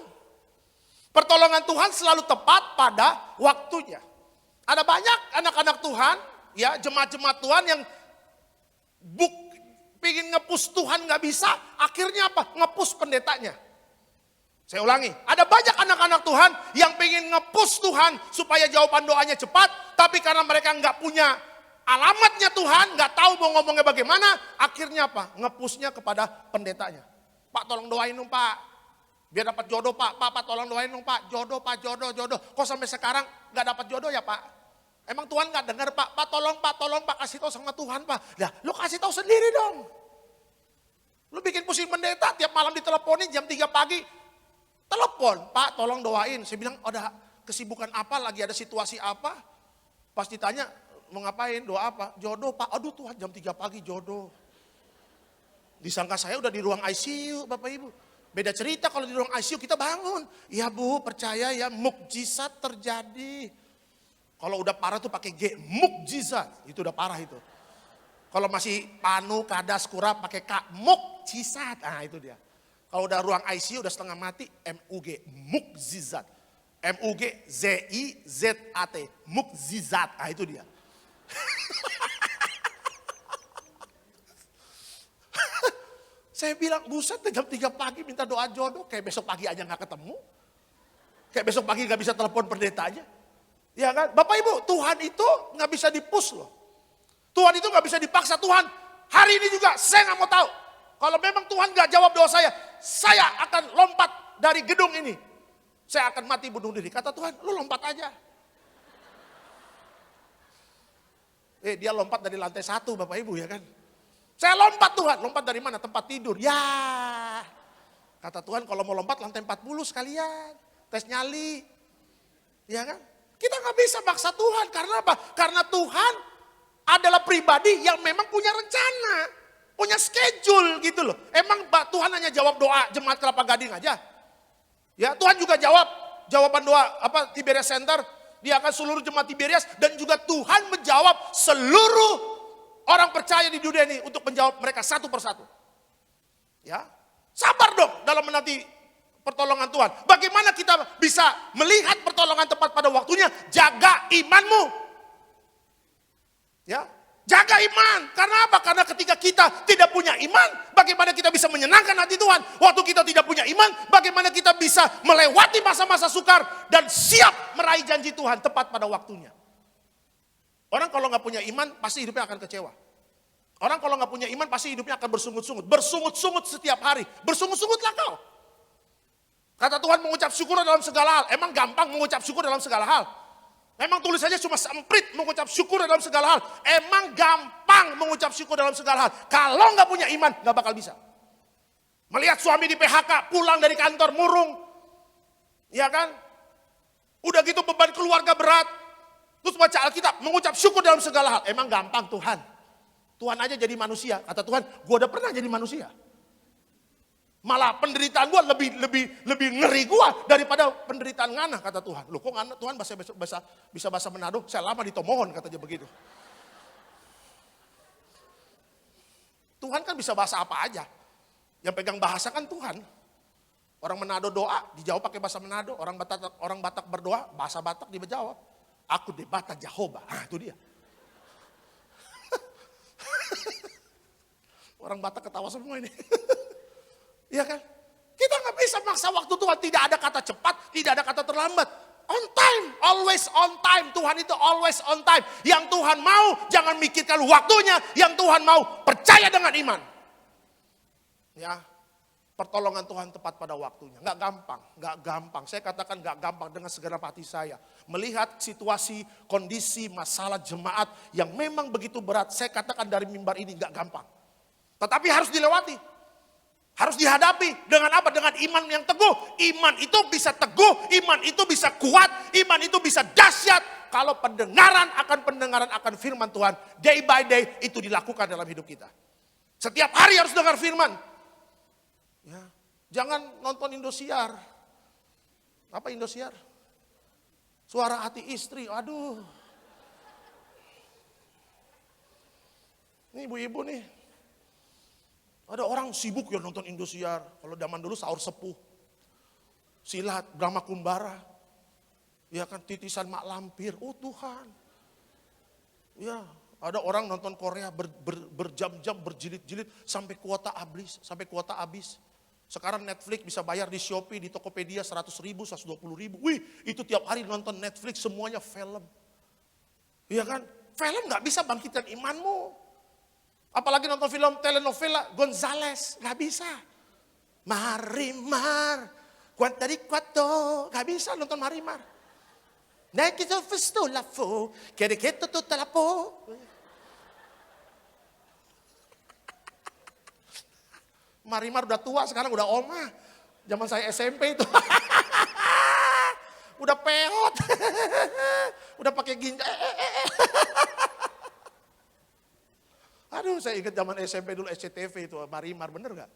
Pertolongan Tuhan selalu tepat pada waktunya. Ada banyak anak-anak Tuhan, ya jemaat-jemaat Tuhan yang pingin ngepus Tuhan nggak bisa, akhirnya apa? Ngepus pendetanya. Saya ulangi, ada banyak anak-anak Tuhan yang pingin ngepus Tuhan supaya jawaban doanya cepat, tapi karena mereka nggak punya alamatnya Tuhan, nggak tahu mau ngomongnya bagaimana, akhirnya apa? Ngepusnya kepada pendetanya. Pak tolong doain dong Pak, biar dapat jodoh Pak. Pak tolong doain dong Pak, jodoh Pak, jodoh. Kok sampai sekarang nggak dapat jodoh ya Pak? Emang Tuhan nggak dengar Pak? Pak tolong Pak, kasih tahu sama Tuhan Pak. Nah, lu kasih tahu sendiri dong. Lu bikin pusing pendeta, tiap malam diteleponin jam 3 pagi. Telepon, Pak tolong doain. Saya bilang ada kesibukan apa, lagi ada situasi apa. Pas ditanya, mau ngapain, doa apa? Jodoh Pak, aduh Tuhan jam 3 pagi jodoh. Disangka saya udah di ruang ICU Bapak Ibu. Beda cerita kalau di ruang ICU kita bangun. Ya Bu, percaya ya mukjizat terjadi. Kalau udah parah tuh pakai G, mukjizat. Itu udah parah itu. Kalau masih panu, kadas, kurap pakai K, mukjizat. Nah itu dia. Kalau udah ruang ICU udah setengah mati, MUG, mukjizat. MUG, ZIZAT, mukjizat. Nah itu dia. Saya bilang, buset jam 3 pagi minta doa jodoh, kayak besok pagi aja gak ketemu. Kayak besok pagi gak bisa telepon pendeta aja. Ya kan, Bapak Ibu, Tuhan itu gak bisa dipus loh. Tuhan itu gak bisa dipaksa. Tuhan, hari ini juga saya gak mau tahu. Kalau memang Tuhan gak jawab doa saya akan lompat dari gedung ini. Saya akan mati bunuh diri. Kata Tuhan, lu lompat aja. Dia lompat dari lantai 1 Bapak Ibu ya kan. Saya lompat Tuhan, lompat dari mana? Tempat tidur. Ya. Kata Tuhan kalau mau lompat lantai 40 sekalian. Tes nyali. Ya kan. Kita gak bisa maksa Tuhan. Karena apa? Karena Tuhan adalah pribadi yang memang punya rencana. Punya schedule gitu loh. Emang Tuhan hanya jawab doa jemaat Kelapa Gading aja. Ya Tuhan juga jawaban doa Tiberias Center. Dia akan seluruh jemaat Tiberias. Dan juga Tuhan menjawab seluruh orang percaya di dunia ini untuk menjawab mereka satu persatu. Ya, sabar dong dalam menanti pertolongan Tuhan. Bagaimana kita bisa melihat pertolongan tepat pada waktunya? Jaga imanmu. Ya, jaga iman. Karena apa? Karena ketika kita tidak punya iman, bagaimana kita bisa menyenangkan hati Tuhan? Waktu kita tidak punya iman, bagaimana kita bisa melewati masa-masa sukar dan siap meraih janji Tuhan tepat pada waktunya? Orang kalau nggak punya iman, pasti hidupnya akan kecewa. Orang kalau nggak punya iman, pasti hidupnya akan bersungut-sungut. Bersungut-sungut setiap hari. Bersungut-sungutlah kau. Kata Tuhan mengucap syukur dalam segala hal. Emang gampang mengucap syukur dalam segala hal? Emang tulisannya cuma semprit mengucap syukur dalam segala hal? Emang gampang mengucap syukur dalam segala hal? Kalau nggak punya iman, nggak bakal bisa. Melihat suami di PHK, pulang dari kantor murung. Ya kan? Udah gitu beban keluarga berat. Terus baca Alkitab, mengucap syukur dalam segala hal. Emang gampang Tuhan. Tuhan aja jadi manusia. Kata Tuhan, gue udah pernah jadi manusia. Malah penderitaan gue lebih ngeri gue daripada penderitaan Ngana, kata Tuhan. Loh kok Ngana Tuhan bisa bahasa Manado? Saya lama di Tomohon, katanya begitu. Tuhan kan bisa bahasa apa aja. Yang pegang bahasa kan Tuhan. Orang Manado doa, dijawab pakai bahasa Manado. Orang Batak berdoa, bahasa Batak dijawab. Aku de Batak Jehovah. Nah itu dia. Orang Batak ketawa semua ini. Iya kan? Kita nggak bisa maksa waktu Tuhan. Tidak ada kata cepat, tidak ada kata terlambat. On time, always on time. Tuhan itu always on time. Yang Tuhan mau, jangan mikirkan waktunya. Yang Tuhan mau, percaya dengan iman. Ya, Pertolongan Tuhan tepat pada waktunya. Nggak gampang, nggak gampang. Saya katakan nggak gampang dengan segenap hati saya. Melihat situasi, kondisi, masalah jemaat yang memang begitu berat. Saya katakan dari mimbar ini nggak gampang. Tetapi harus dilewati. Harus dihadapi. Dengan apa? Dengan iman yang teguh. Iman itu bisa teguh, iman itu bisa kuat, iman itu bisa dahsyat. Kalau pendengaran akan firman Tuhan, day by day itu dilakukan dalam hidup kita. Setiap hari harus dengar firman. Ya, jangan nonton Indosiar. Apa Indosiar? Suara hati istri. Aduh. Ini ibu-ibu nih. Ada orang sibuk ya nonton Indosiar. Kalau zaman dulu sahur sepuh. Silat, Brahma Kumbara. Ya kan, titisan mak lampir. Oh Tuhan. Ya, ada orang nonton Korea berjam-jam, berjilid-jilid sampai kuota habis. Sekarang Netflix bisa bayar di Shopee, di Tokopedia 100 ribu, 120 ribu. Wih, itu tiap hari nonton Netflix semuanya film. Iya kan? Film gak bisa bangkitkan imanmu. Apalagi nonton film telenovela Gonzales, gak bisa. Marimar, quantari quattro, gak bisa nonton Marimar. Naik itu festo la fo, kereketo tutta la po. Marimar udah tua, sekarang udah oma. Zaman saya SMP itu. Udah peot. Udah pakai ginjal. Aduh, saya ingat zaman SMP dulu SCTV itu Marimar, bener gak?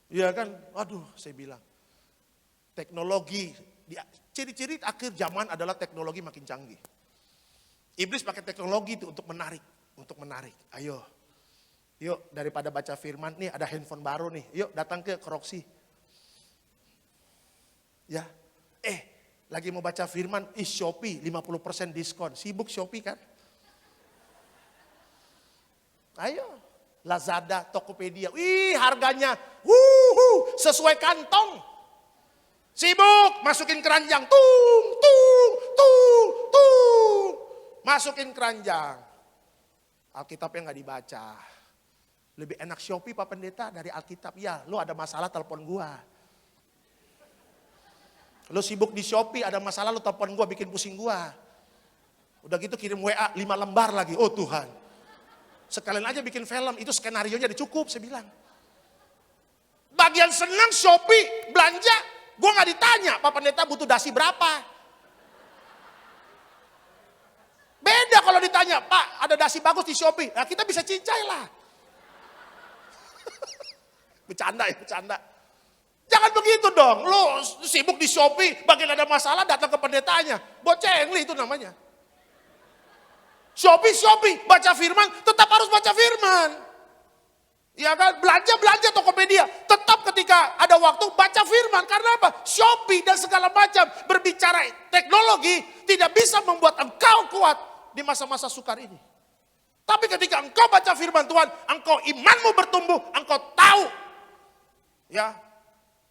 Iya kan? Aduh, saya bilang. Teknologi, ciri-ciri akhir zaman adalah teknologi makin canggih. Iblis pakai teknologi itu untuk menarik. Ayo. Yuk, daripada baca firman, nih ada handphone baru nih. Yuk datang ke Roxy. Ya, lagi mau baca firman, Shopee 50% diskon. Sibuk Shopee kan? Ayo, Lazada, Tokopedia. Wih, harganya sesuai kantong. Sibuk, masukin keranjang. Tung. Masukin keranjang. Alkitabnya nggak dibaca. Lebih enak Shopee Pak Pendeta dari Alkitab. Ya, lu ada masalah telepon gua. Lu sibuk di Shopee ada masalah lu telepon gua bikin pusing gua. Udah gitu kirim WA 5 lembar lagi. Oh Tuhan. Sekalian aja bikin film, itu skenarionya udah cukup saya bilang. Bagian senang Shopee belanja, gua nggak ditanya Pak Pendeta butuh dasi berapa. Beda kalau ditanya, Pak ada dasi bagus di Shopee. Nah kita bisa cincai lah. Bercanda. Jangan begitu dong. Lu sibuk di Shopee, bagian ada masalah datang ke pendetanya. Bocengli itu namanya. Shopee, baca firman, tetap harus baca firman. Ya kan, belanja Tokopedia. Tetap ketika ada waktu baca firman. Karena apa? Shopee dan segala macam berbicara teknologi tidak bisa membuat engkau kuat di masa-masa sukar ini. Tapi ketika engkau baca firman Tuhan, engkau imanmu bertumbuh, engkau tahu ya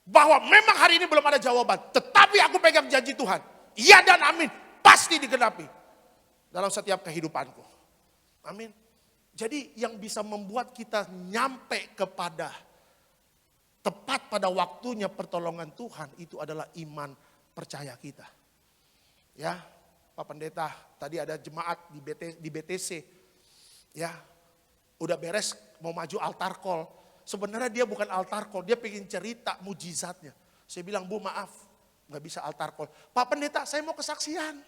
bahwa memang hari ini belum ada jawaban, tetapi aku pegang janji Tuhan. Iya dan amin, pasti digenapi dalam setiap kehidupanku. Amin. Jadi yang bisa membuat kita nyampe kepada tepat pada waktunya pertolongan Tuhan itu adalah iman percaya kita. Ya, Pak Pendeta, tadi ada jemaat di BTC. Ya, udah beres mau maju altar call. Sebenarnya dia bukan altar call, dia pengen cerita mujizatnya. Saya bilang, Bu maaf, gak bisa altar call. Pak Pendeta, saya mau kesaksian.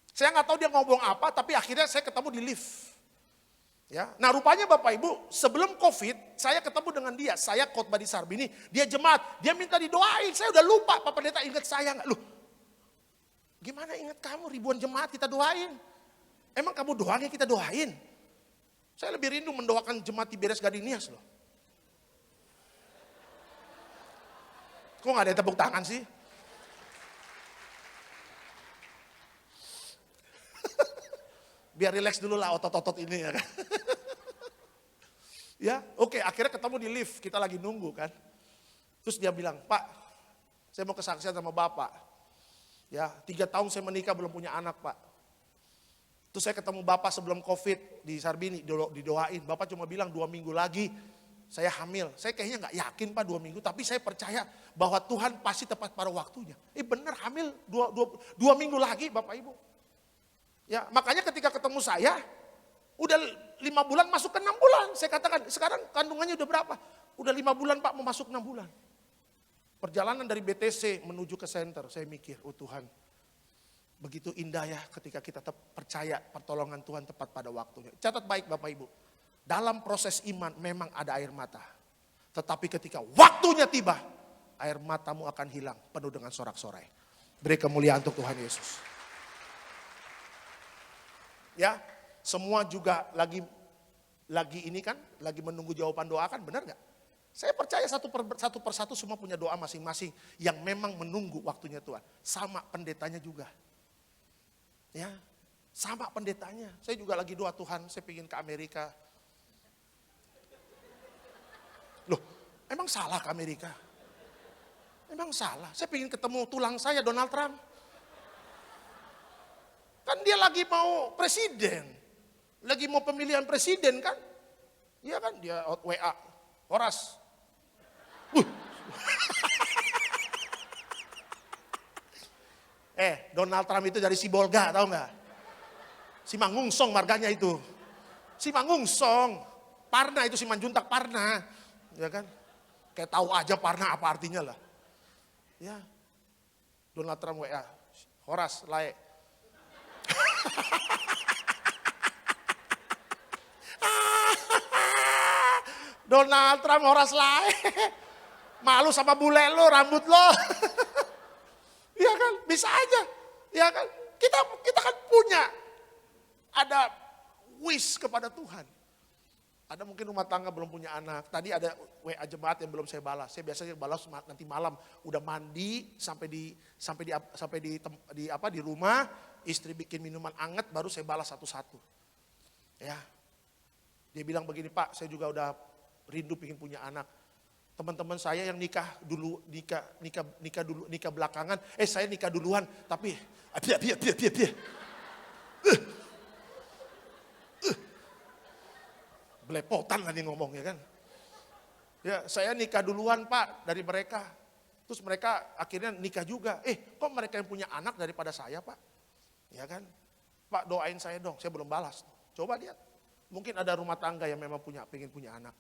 Saya gak tahu dia ngomong apa, tapi akhirnya saya ketemu di lift. Ya, nah rupanya Bapak Ibu, sebelum COVID, saya ketemu dengan dia. Saya khotbah di Sarbini, dia jemaat, dia minta didoain. Saya udah lupa, Pak Pendeta ingat saya gak? Loh, gimana ingat kamu, ribuan jemaat kita doain. Emang kamu doang yang kita doain? Saya lebih rindu mendoakan jemaat Tiberias Gardinias loh. Kok gak ada tepuk tangan sih? Biar rileks dulu lah otot-otot ini ya kan. Ya, oke, akhirnya ketemu di lift, kita lagi nunggu kan. Terus dia bilang, Pak, saya mau kesaksian sama Bapak. Ya, 3 tahun saya menikah belum punya anak Pak. Terus saya ketemu Bapak sebelum COVID di Sarbini, didoain. Bapak cuma bilang 2 minggu lagi saya hamil. Saya kayaknya nggak yakin Pak 2 minggu, tapi saya percaya bahwa Tuhan pasti tepat pada waktunya. Benar hamil 2 minggu lagi Bapak Ibu. Ya, makanya ketika ketemu saya, udah 5 bulan masuk ke 6 bulan. Saya katakan, sekarang kandungannya udah berapa? Udah 5 bulan Pak, mau masuk 6 bulan. Perjalanan dari BTC menuju ke center, saya mikir, oh Tuhan, begitu indah ya ketika kita percaya pertolongan Tuhan tepat pada waktunya. Catat baik Bapak Ibu, dalam proses iman memang ada air mata. Tetapi ketika waktunya tiba, air matamu akan hilang penuh dengan sorak-sorai. Beri kemuliaan untuk Tuhan Yesus. Ya, semua juga lagi ini kan, lagi menunggu jawaban doa kan, benar gak? Saya percaya satu persatu semua punya doa masing-masing yang memang menunggu waktunya Tuhan. Sama pendetanya juga. Ya, sama pendetanya. Saya juga lagi doa Tuhan, saya ingin ke Amerika. Loh, emang salah ke Amerika? Emang salah? Saya ingin ketemu tulang saya Donald Trump. Kan dia lagi mau presiden. Lagi mau pemilihan presiden kan? Iya kan, dia WA. Horas. Donald Trump itu dari Sibolga, tahu nggak? Simangungsong marganya itu. Simangungsong. Parna itu Simanjuntak Parna. Ya kan? Kayak tahu aja Parna apa artinya lah. Ya. Donald Trump WA. Horas, lae. Donald Trump horas lae. Malu sama bule lo, rambut lo. Iya kan, bisa aja. Ya kan, kita kan punya ada wish kepada Tuhan. Ada mungkin rumah tangga belum punya anak. Tadi ada WA jemaat yang belum saya balas. Saya biasanya balas nanti malam. Udah mandi sampai di rumah, istri bikin minuman anget baru saya balas satu-satu. Ya. Dia bilang begini, Pak, saya juga udah rindu pengen punya anak. Teman-teman saya yang nikah belakangan, saya nikah duluan, tapi belepotan kan dia ngomong ya kan. Ya, saya nikah duluan Pak dari mereka. Terus mereka akhirnya nikah juga. Kok mereka yang punya anak daripada saya Pak? Ya kan? Pak doain saya dong, saya belum balas. Coba lihat. Mungkin ada rumah tangga yang memang pengen punya anak.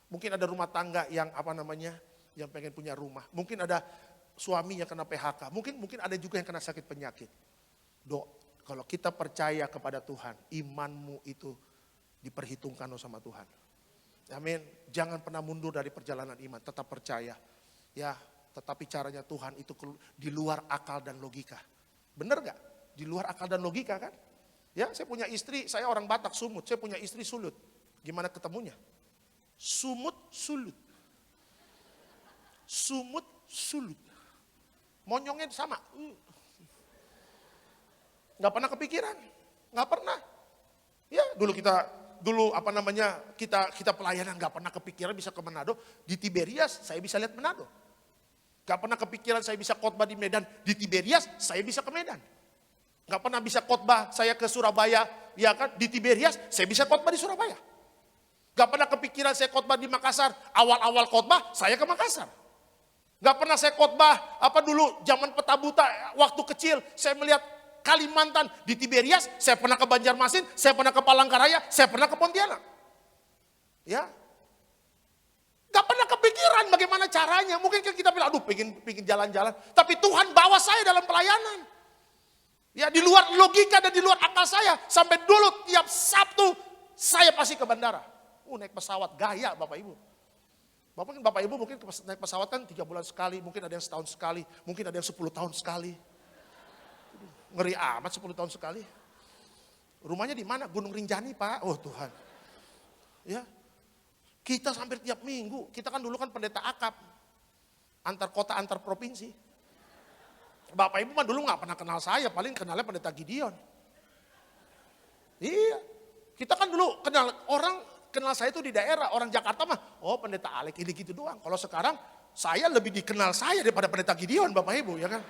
Mungkin ada rumah tangga yang yang pengen punya rumah. Mungkin ada suami yang kena PHK. Mungkin ada juga yang kena sakit penyakit. Kalau kita percaya kepada Tuhan, imanmu itu diperhitungkan sama Tuhan. Amin. Jangan pernah mundur dari perjalanan iman, tetap percaya. Ya, tetapi caranya Tuhan itu di luar akal dan logika. Benar gak? Di luar akal dan logika kan? Ya, saya punya istri, saya orang Batak Sumut, saya punya istri Sulut. Gimana ketemunya? Sumut sulut. Sumut sulut. Monyongnya sama. Gak pernah kepikiran. Gak pernah. Ya dulu kita pelayanan gak pernah kepikiran bisa ke Manado. Di Tiberias saya bisa lihat Manado. Gak pernah kepikiran saya bisa khotbah di Medan. Di Tiberias saya bisa ke Medan. Gak pernah bisa khotbah saya ke Surabaya. Ya kan, di Tiberias saya bisa khotbah di Surabaya. Gak pernah kepikiran saya khotbah di Makassar. Awal-awal khotbah saya ke Makassar. Gak pernah saya khotbah dulu zaman peta buta waktu kecil saya melihat Kalimantan di Tiberias, saya pernah ke Banjarmasin, saya pernah ke Palangkaraya, saya pernah ke Pontianak. Ya. Gak pernah kepikiran bagaimana caranya. Mungkin kita bilang, aduh pengen jalan-jalan. Tapi Tuhan bawa saya dalam pelayanan. Ya, di luar logika dan di luar akal saya. Sampai dulu tiap Sabtu saya pasti ke bandara. Naik pesawat gaya Bapak Ibu. Bapak Ibu mungkin naik pesawat kan 3 bulan sekali, mungkin ada yang setahun sekali, mungkin ada yang 10 tahun sekali. Ngeri amat 10 tahun sekali. Rumahnya di mana? Gunung Rinjani Pak. Oh Tuhan. Ya. Kita hampir tiap minggu. Kita kan dulu kan pendeta akap. Antar kota, antar provinsi. Bapak Ibu mah dulu gak pernah kenal saya. Paling kenalnya pendeta Gideon. Iya. Kita kan dulu kenal saya itu di daerah. Orang Jakarta mah, pendeta Alek ini gitu doang. Kalau sekarang saya lebih dikenal saya daripada pendeta Gideon Bapak Ibu ya kan.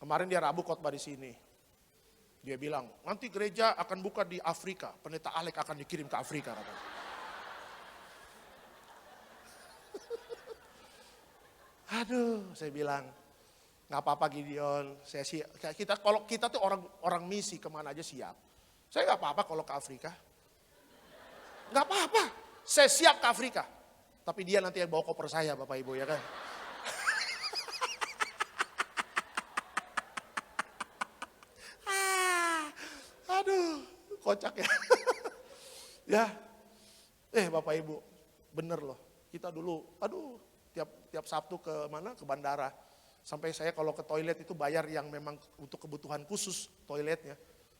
Kemarin dia Rabu khotbah di sini. Dia bilang, nanti gereja akan buka di Afrika. Pendeta Alek akan dikirim ke Afrika. Aduh, saya bilang, nggak apa-apa Gideon. Kalau kita tuh orang misi kemana aja siap. Saya nggak apa-apa kalau ke Afrika. Nggak apa-apa, saya siap ke Afrika. Tapi dia nanti yang bawa koper saya, Bapak Ibu, ya kan? Aduh, kocak ya. Ya, Bapak Ibu, bener loh. Kita dulu, tiap Sabtu ke mana? Ke bandara. Sampai saya kalau ke toilet itu bayar yang memang untuk kebutuhan khusus toiletnya.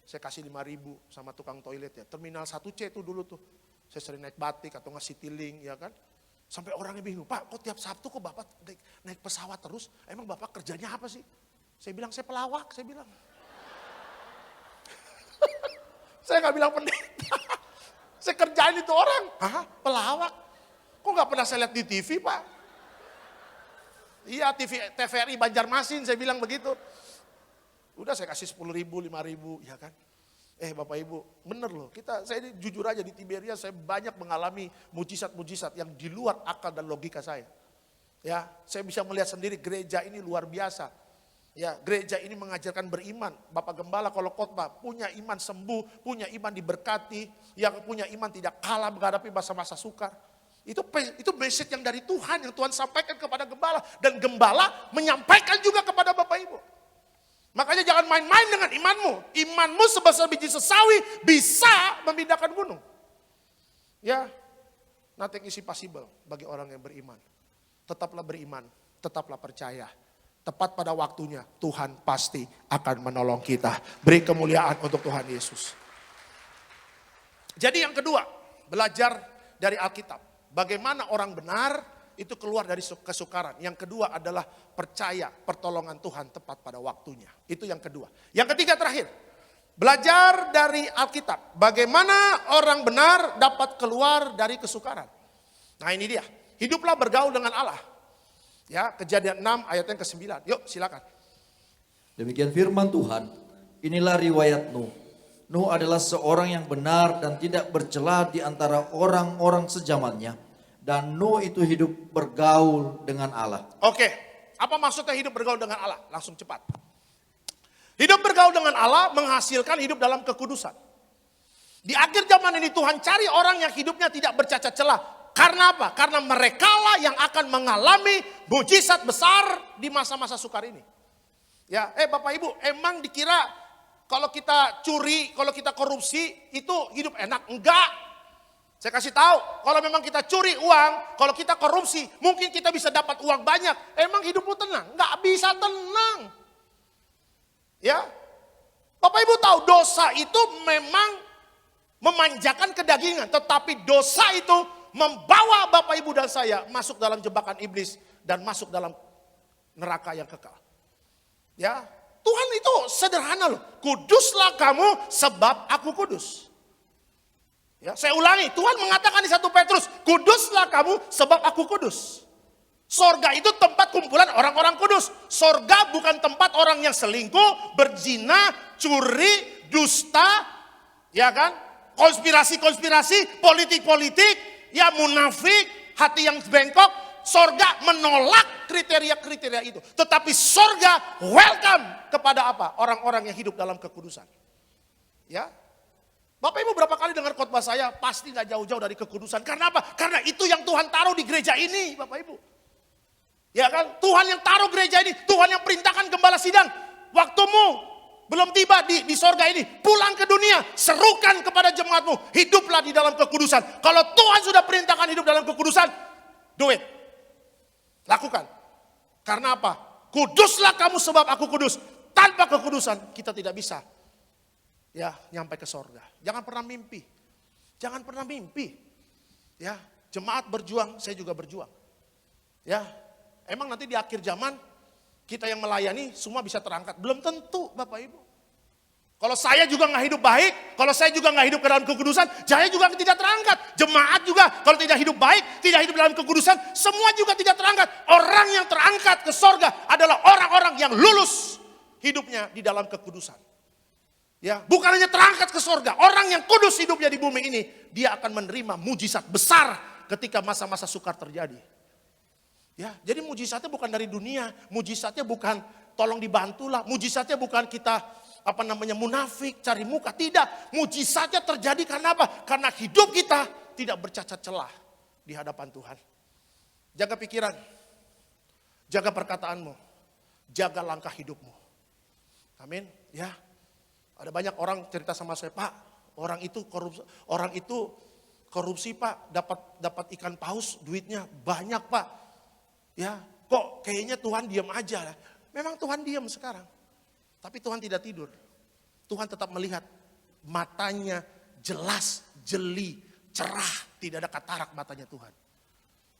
Saya kasih 5.000 sama tukang toiletnya. Terminal 1C itu dulu tuh. Saya sering naik batik atau nggak Citylink, ya kan. Sampai orangnya bingung, Pak kok tiap Sabtu kok Bapak naik pesawat terus? Emang Bapak kerjanya apa sih? Saya bilang, saya pelawak, saya bilang. Saya nggak bilang pendeta. Saya kerjain itu orang. Hah? Pelawak? Kok nggak pernah saya lihat di TV, Pak? Iya, TVRI Banjarmasin, saya bilang begitu. Udah saya kasih 10.000, 5.000, ya kan? Bapak Ibu, bener loh. Saya ini jujur aja di Tiberias saya banyak mengalami mujizat-mujizat yang di luar akal dan logika saya. Ya, saya bisa melihat sendiri gereja ini luar biasa. Ya, gereja ini mengajarkan beriman. Bapak Gembala kalau khotbah punya iman sembuh, punya iman diberkati, yang punya iman tidak kalah menghadapi masa-masa sukar. Itu message yang dari Tuhan, yang Tuhan sampaikan kepada Gembala. Dan Gembala menyampaikan juga kepada Bapak Ibu. Makanya jangan main-main dengan imanmu. Imanmu sebesar biji sesawi bisa memindahkan gunung. Ya, nothing is impossible bagi orang yang beriman. Tetaplah beriman, tetaplah percaya. Tepat pada waktunya Tuhan pasti akan menolong kita. Beri kemuliaan untuk Tuhan Yesus. Jadi yang kedua, belajar dari Alkitab. Bagaimana orang benar itu keluar dari kesukaran. Yang kedua adalah percaya pertolongan Tuhan tepat pada waktunya. Itu yang kedua. Yang ketiga terakhir, belajar dari Alkitab. Bagaimana orang benar dapat keluar dari kesukaran. Nah ini dia, hiduplah bergaul dengan Allah. Ya, Kejadian 6 ayat yang ke-9. Yuk silakan. Demikian firman Tuhan. Inilah riwayat Nuh. Nuh adalah seorang yang benar dan tidak bercela di antara orang-orang sezamannya. Dan Nuh itu hidup bergaul dengan Allah. Oke, apa maksudnya hidup bergaul dengan Allah? Langsung cepat. Hidup bergaul dengan Allah menghasilkan hidup dalam kekudusan. Di akhir zaman ini Tuhan cari orang yang hidupnya tidak bercacat celah. Karena apa? Karena merekalah yang akan mengalami mujizat besar di masa-masa sukar ini. Ya, Bapak Ibu, emang dikira kalau kita curi, kalau kita korupsi itu hidup enak? Enggak. Saya kasih tahu, kalau memang kita curi uang, kalau kita korupsi, mungkin kita bisa dapat uang banyak. Emang hidupmu tenang? Enggak bisa tenang. Ya, Bapak Ibu tahu dosa itu memang memanjakan kedagingan, tetapi dosa itu membawa Bapak Ibu dan saya masuk dalam jebakan iblis dan masuk dalam neraka yang kekal. Ya, Tuhan itu sederhana loh. Kuduslah kamu sebab aku kudus. Ya, saya ulangi, Tuhan mengatakan di 1 Petrus, kuduslah kamu sebab aku kudus. Sorga itu tempat kumpulan orang-orang kudus. Sorga bukan tempat orang yang selingkuh, berzina, curi, dusta, ya kan? Konspirasi-konspirasi, politik-politik, ya munafik, hati yang bengkok. Sorga menolak kriteria-kriteria itu. Tetapi sorga welcome kepada apa? Orang-orang yang hidup dalam kekudusan. Ya, Bapak Ibu berapa kali dengar khotbah saya, pasti gak jauh-jauh dari kekudusan. Karena apa? Karena itu yang Tuhan taruh di gereja ini, Bapak Ibu. Ya kan? Tuhan yang taruh gereja ini, Tuhan yang perintahkan gembala sidang. Waktumu belum tiba di sorga ini, pulang ke dunia, serukan kepada jemaatmu, hiduplah di dalam kekudusan. Kalau Tuhan sudah perintahkan hidup dalam kekudusan, do it. Lakukan. Karena apa? Kuduslah kamu sebab aku kudus. Tanpa kekudusan kita tidak bisa nyampe ke sorga. Jangan pernah mimpi. Jangan pernah mimpi. Ya, jemaat berjuang, saya juga berjuang. Ya, emang nanti di akhir zaman kita yang melayani semua bisa terangkat. Belum tentu Bapak Ibu. Kalau saya juga nggak hidup baik, kalau saya juga nggak hidup ke dalam kekudusan, saya juga tidak terangkat. Jemaat juga kalau tidak hidup baik, tidak hidup dalam kekudusan, semua juga tidak terangkat. Orang yang terangkat ke sorga adalah orang-orang yang lulus hidupnya di dalam kekudusan. Ya, bukan hanya terangkat ke surga, orang yang kudus hidupnya di bumi ini, dia akan menerima mujizat besar ketika masa-masa sukar terjadi. Ya, jadi mujizatnya bukan dari dunia, mujizatnya bukan tolong dibantulah, mujizatnya bukan kita munafik, cari muka, tidak. Mujizatnya terjadi karena apa? Karena hidup kita tidak bercacat celah di hadapan Tuhan. Jaga pikiran, jaga perkataanmu, jaga langkah hidupmu. Amin. Ya. Ada banyak orang cerita sama saya, Pak, orang itu korupsi Pak, dapat ikan paus, duitnya banyak Pak. Ya, kok kayaknya Tuhan diam aja. Memang Tuhan diam sekarang. Tapi Tuhan tidak tidur. Tuhan tetap melihat, matanya jelas, jeli, cerah, tidak ada katarak matanya Tuhan.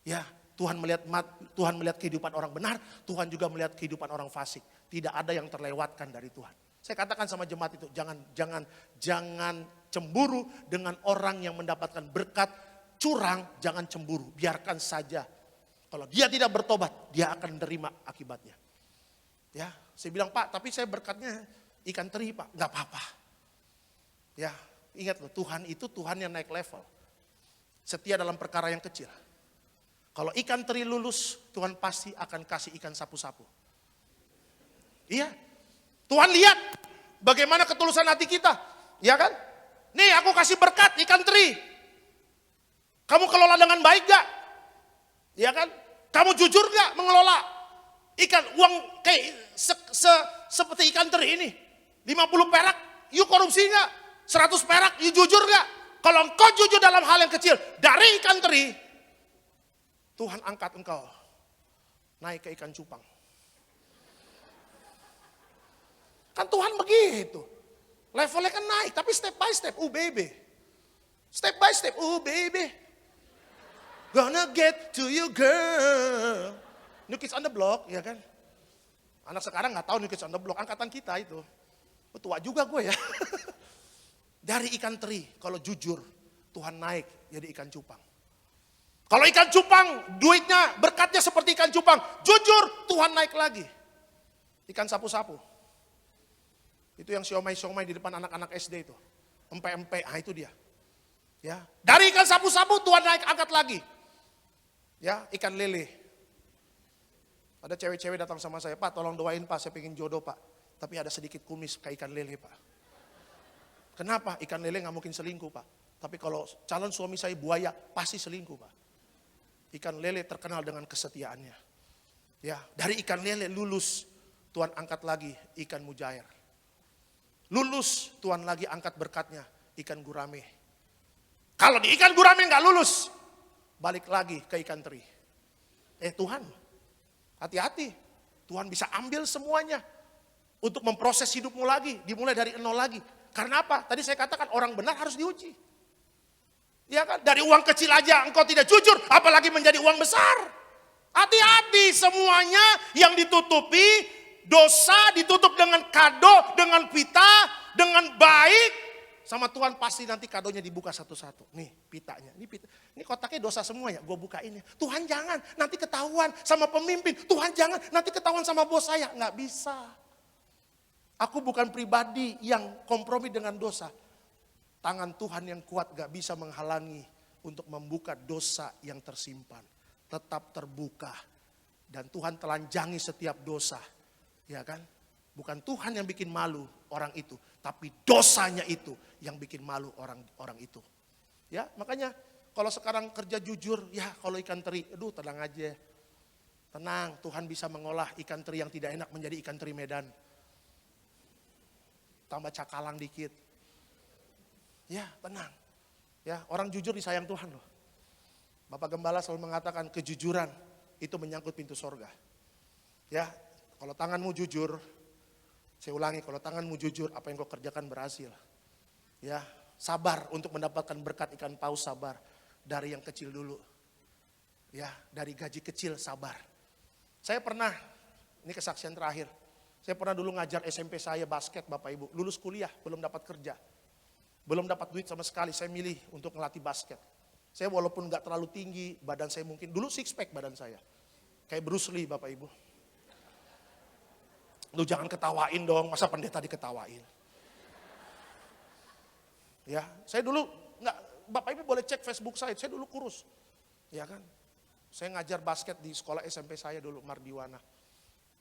Ya, Tuhan melihat kehidupan orang benar, Tuhan juga melihat kehidupan orang fasik. Tidak ada yang terlewatkan dari Tuhan. Saya katakan sama jemaat itu, jangan cemburu dengan orang yang mendapatkan berkat curang, jangan cemburu, biarkan saja. Kalau dia tidak bertobat, dia akan menerima akibatnya. Ya, saya bilang, Pak, tapi saya berkatnya ikan teri, Pak. Enggak apa-apa. Ya, ingat loh, Tuhan itu Tuhan yang naik level. Setia dalam perkara yang kecil. Kalau ikan teri lulus, Tuhan pasti akan kasih ikan sapu-sapu. Iya. Tuhan lihat bagaimana ketulusan hati kita. Ya kan? Nih aku kasih berkat ikan teri. Kamu kelola dengan baik gak? Ya kan? Kamu jujur gak mengelola ikan uang kayak seperti ikan teri ini? 50 perak, you korupsi gak? 100 perak, you jujur gak? Kalau engkau jujur dalam hal yang kecil, dari ikan teri, Tuhan angkat engkau naik ke ikan cupang. Kan Tuhan begitu. Levelnya kan naik, tapi step by step, baby. Step by step, baby. Gonna get to you girl. New Kids on the Block, ya kan? Anak sekarang gak tahu New Kids on the Block, angkatan kita itu. Tua juga gue ya. Dari ikan teri, kalau jujur, Tuhan naik jadi ikan cupang. Kalau ikan cupang, duitnya, berkatnya seperti ikan cupang. Jujur, Tuhan naik lagi. Ikan sapu-sapu. Itu yang siomay-siomay di depan anak-anak SD itu. Empe-empe, itu dia. Ya, dari ikan sapu-sapu Tuhan naik angkat lagi. Ya, ikan lele. Ada cewek-cewek datang sama saya, Pak tolong doain Pak, saya pengen jodoh Pak. Tapi ada sedikit kumis kayak ikan lele Pak. Kenapa? Ikan lele gak mungkin selingkuh Pak. Tapi kalau calon suami saya buaya, pasti selingkuh Pak. Ikan lele terkenal dengan kesetiaannya. Ya, dari ikan lele lulus, Tuhan angkat lagi ikan mujair. Lulus, Tuhan lagi angkat berkatnya, ikan gurame. Kalau di ikan gurame gak lulus, balik lagi ke ikan teri. Tuhan, hati-hati. Tuhan bisa ambil semuanya untuk memproses hidupmu lagi, dimulai dari nol lagi. Karena apa? Tadi saya katakan orang benar harus diuji. Ya kan? Dari uang kecil aja engkau tidak jujur, apalagi menjadi uang besar. Hati-hati, semuanya yang ditutupi, dosa ditutup dengan kado, dengan pita, dengan baik. Sama Tuhan pasti nanti kadonya dibuka satu-satu. Nih pitanya, ini kotaknya dosa semuanya, gue bukain ya. Tuhan jangan, nanti ketahuan sama pemimpin. Tuhan jangan, nanti ketahuan sama bos saya. Nggak bisa. Aku bukan pribadi yang kompromi dengan dosa. Tangan Tuhan yang kuat gak bisa menghalangi untuk membuka dosa yang tersimpan. Tetap terbuka. Dan Tuhan telanjangi setiap dosa. Ya kan? Bukan Tuhan yang bikin malu orang itu, tapi dosanya itu yang bikin malu orang itu. Ya, makanya kalau sekarang kerja jujur, ya kalau ikan teri, aduh tenang aja. Tenang, Tuhan bisa mengolah ikan teri yang tidak enak menjadi ikan teri Medan. Tambah cakalang dikit. Ya, tenang. Ya, orang jujur disayang Tuhan loh. Bapak Gembala selalu mengatakan kejujuran itu menyangkut pintu sorga. Ya, kalau tanganmu jujur, saya ulangi, kalau tanganmu jujur, apa yang kau kerjakan berhasil. Ya, sabar untuk mendapatkan berkat ikan paus, sabar. Dari yang kecil dulu. Ya, dari gaji kecil, sabar. Saya pernah, ini kesaksian terakhir. Saya pernah dulu ngajar SMP saya basket Bapak Ibu. Lulus kuliah, belum dapat kerja. Belum dapat duit sama sekali, saya milih untuk ngelatih basket. Saya walaupun gak terlalu tinggi, badan saya mungkin, dulu six pack badan saya. Kayak Bruce Lee Bapak Ibu. Lu jangan ketawain dong, masa pendeta diketawain. Ya, saya dulu nggak, Bapak Ibu boleh cek Facebook saya dulu kurus. Ya kan? Saya ngajar basket di sekolah SMP saya dulu, Mardiwana.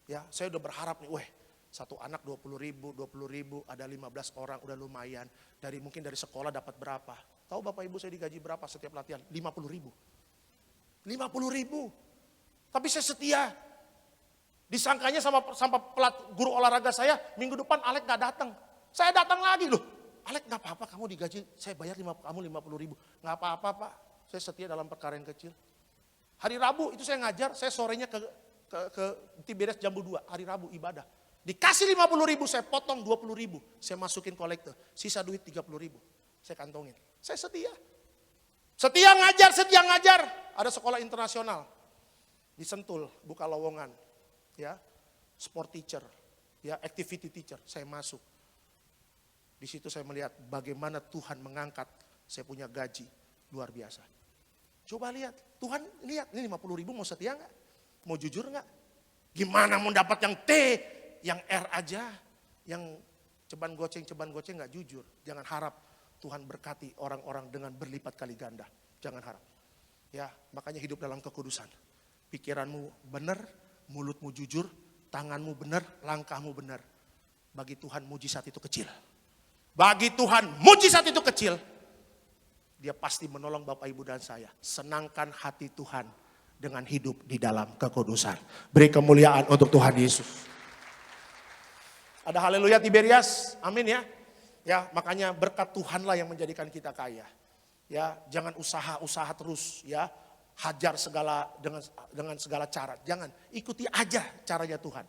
Ya, saya udah berharap nih, satu anak 20.000, ada 15 orang udah lumayan. Mungkin dari sekolah dapat berapa? Tahu Bapak Ibu saya digaji berapa setiap latihan? 50.000. 50.000. Tapi saya setia. Disangkanya sama guru olahraga saya, minggu depan Alek gak datang. Saya datang lagi loh. Alek gak apa-apa kamu digaji, saya bayar kamu 50.000. Gak apa-apa Pak, saya setia dalam perkara yang kecil. Hari Rabu itu saya ngajar, saya sorenya ke Tiberias Jambu 2, hari Rabu ibadah. Dikasih 50.000, saya potong 20.000, saya masukin kolektor. Sisa duit 30.000, saya kantongin. Saya setia. Setia ngajar. Ada sekolah internasional di Sentul, buka lowongan. Ya, sport teacher, ya, activity teacher, saya masuk. Di situ saya melihat bagaimana Tuhan mengangkat, saya punya gaji luar biasa. Coba lihat, Tuhan lihat, ini 50.000 mau setia nggak? Mau jujur nggak? Gimana mau dapat yang T, yang R aja, yang ceban goceng nggak jujur. Jangan harap Tuhan berkati orang-orang dengan berlipat kali ganda. Jangan harap. Ya, makanya hidup dalam kekudusan. Pikiranmu benar, mulutmu jujur, tanganmu benar, langkahmu benar. Bagi Tuhan mujizat itu kecil. Bagi Tuhan mujizat itu kecil. Dia pasti menolong Bapak Ibu dan saya. Senangkan hati Tuhan dengan hidup di dalam kekudusan. Beri kemuliaan untuk Tuhan Yesus. Ada haleluya Tiberias, amin ya. Ya, makanya berkat Tuhanlah yang menjadikan kita kaya. Ya, jangan usaha terus ya. Hajar dengan segala cara. Jangan, ikuti aja caranya Tuhan.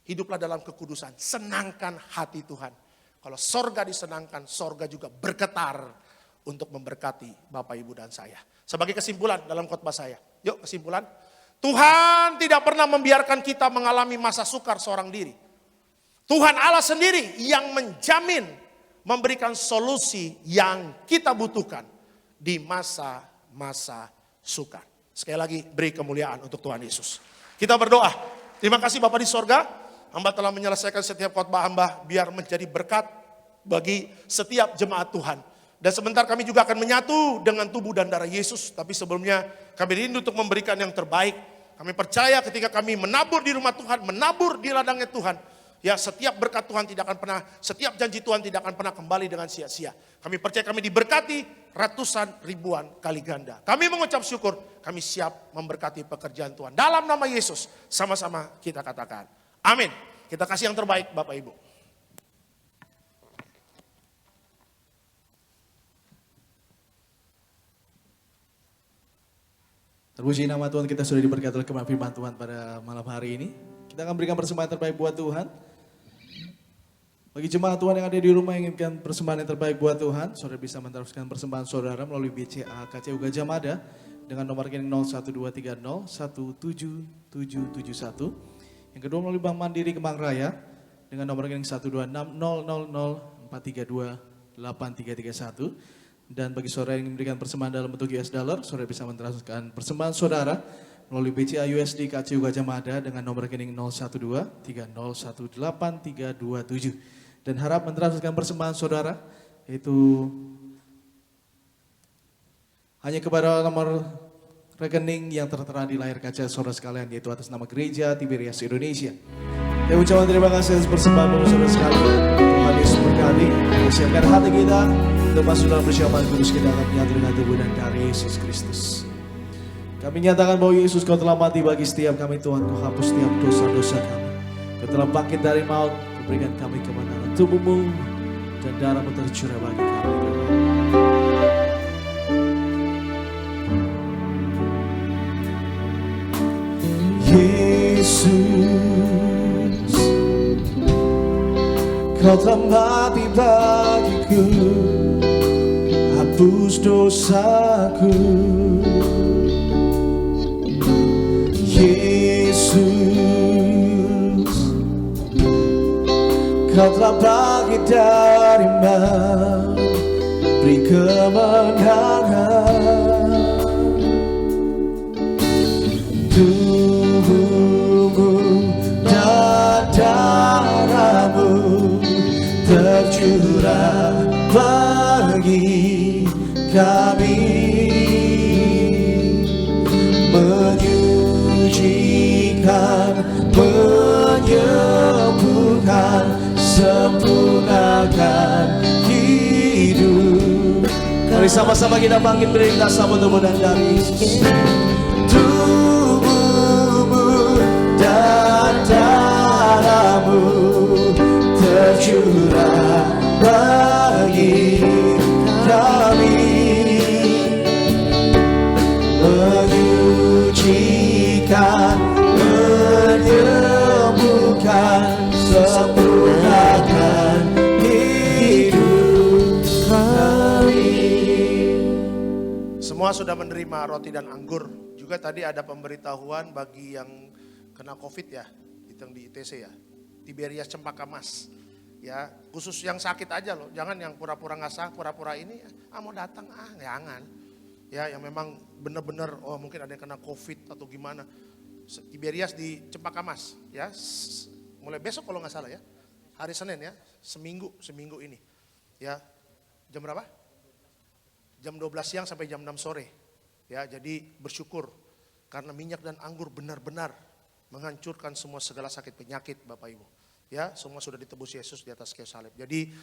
Hiduplah dalam kekudusan, senangkan hati Tuhan. Kalau sorga disenangkan, sorga juga bergetar untuk memberkati Bapak Ibu dan saya. Sebagai kesimpulan dalam khotbah saya. Yuk kesimpulan. Tuhan tidak pernah membiarkan kita mengalami masa sukar seorang diri. Tuhan Allah sendiri yang menjamin memberikan solusi yang kita butuhkan di masa-masa sukar. Sekali lagi beri kemuliaan untuk Tuhan Yesus. Kita berdoa. Terima kasih Bapak di sorga. Hamba telah menyelesaikan setiap khotbah hamba biar menjadi berkat bagi setiap jemaat Tuhan. Dan sebentar kami juga akan menyatu dengan tubuh dan darah Yesus. Tapi sebelumnya kami rindu untuk memberikan yang terbaik. Kami percaya ketika kami menabur di rumah Tuhan, menabur di ladangnya Tuhan. Ya, setiap berkat Tuhan tidak akan pernah, setiap janji Tuhan tidak akan pernah kembali dengan sia-sia. Kami percaya kami diberkati ratusan ribuan kali ganda. Kami mengucap syukur, kami siap memberkati pekerjaan Tuhan. Dalam nama Yesus, sama-sama kita katakan. Amin. Kita kasih yang terbaik Bapak Ibu. Terpuji nama Tuhan, kita sudah diberkati oleh kebenaran firman Tuhan pada malam hari ini. Kita akan berikan persembahan terbaik buat Tuhan. Bagi jemaat Tuhan yang ada di rumah yang inginkan persembahan yang terbaik buat Tuhan, saudara bisa meneruskan persembahan saudara melalui BCA KCU Gajah Mada dengan nomor rekening 01230 17771. Yang kedua melalui Bank Mandiri Kemang Raya dengan nomor rekening 126 000 432 8331. Dan bagi saudara yang memberikan persembahan dalam bentuk US dollar, saudara bisa mentransferkan persembahan saudara melalui BCA USD KCU Gajah Mada dengan nomor rekening 012-3018-327. Dan harap mentransferkan persembahan saudara yaitu hanya kepada nomor rekening yang tertera di layar kaca saudara sekalian, yaitu atas nama Gereja Tiberias Indonesia. Ya, ucapan terima kasih atas persembahan saudara sekalian. Tuhan Yesus berkati. Siapkan hati kita untuk masuk dalam persiapan kudus, kita akan menyatu dengan tubuh dan darah Yesus Kristus. Kami nyatakan bahwa Yesus, Kau telah mati bagi setiap kami Tuhan. Kau hapus setiap dosa-dosa kami. Kau telah bangkit dari maut. Kau berikan kami kemenangan. Tubuh-Mu dan darah-Mu tercurah bagi kami Tuhan. Yesus, Kau telah mati bagiku, hapus dosaku. Yesus, Kau telah bangkit dari maut, beri kemenangan. Tubuh-Mu dan darah bagi kami, menyucikan, menyembuhkan, sempurnakan hidup. Mari sama-sama kita bangkit berdiri, kita sambut tubuh dan dari tubuhmu dan darahmu tercurah bagi kami, menyucikan, menyembuhkan, sempurnakan hidup kami. Semua sudah menerima roti dan anggur. Juga tadi ada pemberitahuan bagi yang kena COVID ya, itu yang di ITC ya. Tiberias Cempaka Mas. Ya, khusus yang sakit aja loh. Jangan yang pura-pura nggak sakit, pura-pura ini mau datang jangan. Ya, yang memang benar-benar mungkin ada yang kena COVID atau gimana. Tiberias di Cempaka Mas ya. Mulai besok kalau nggak salah ya. Hari Senin ya, seminggu ini. Ya. Jam berapa? Jam 12 siang sampai jam 6 sore. Ya, jadi bersyukur karena minyak dan anggur benar-benar menghancurkan semua segala sakit penyakit Bapak Ibu. Ya, semua sudah ditebus Yesus di atas kayu salib. Jadi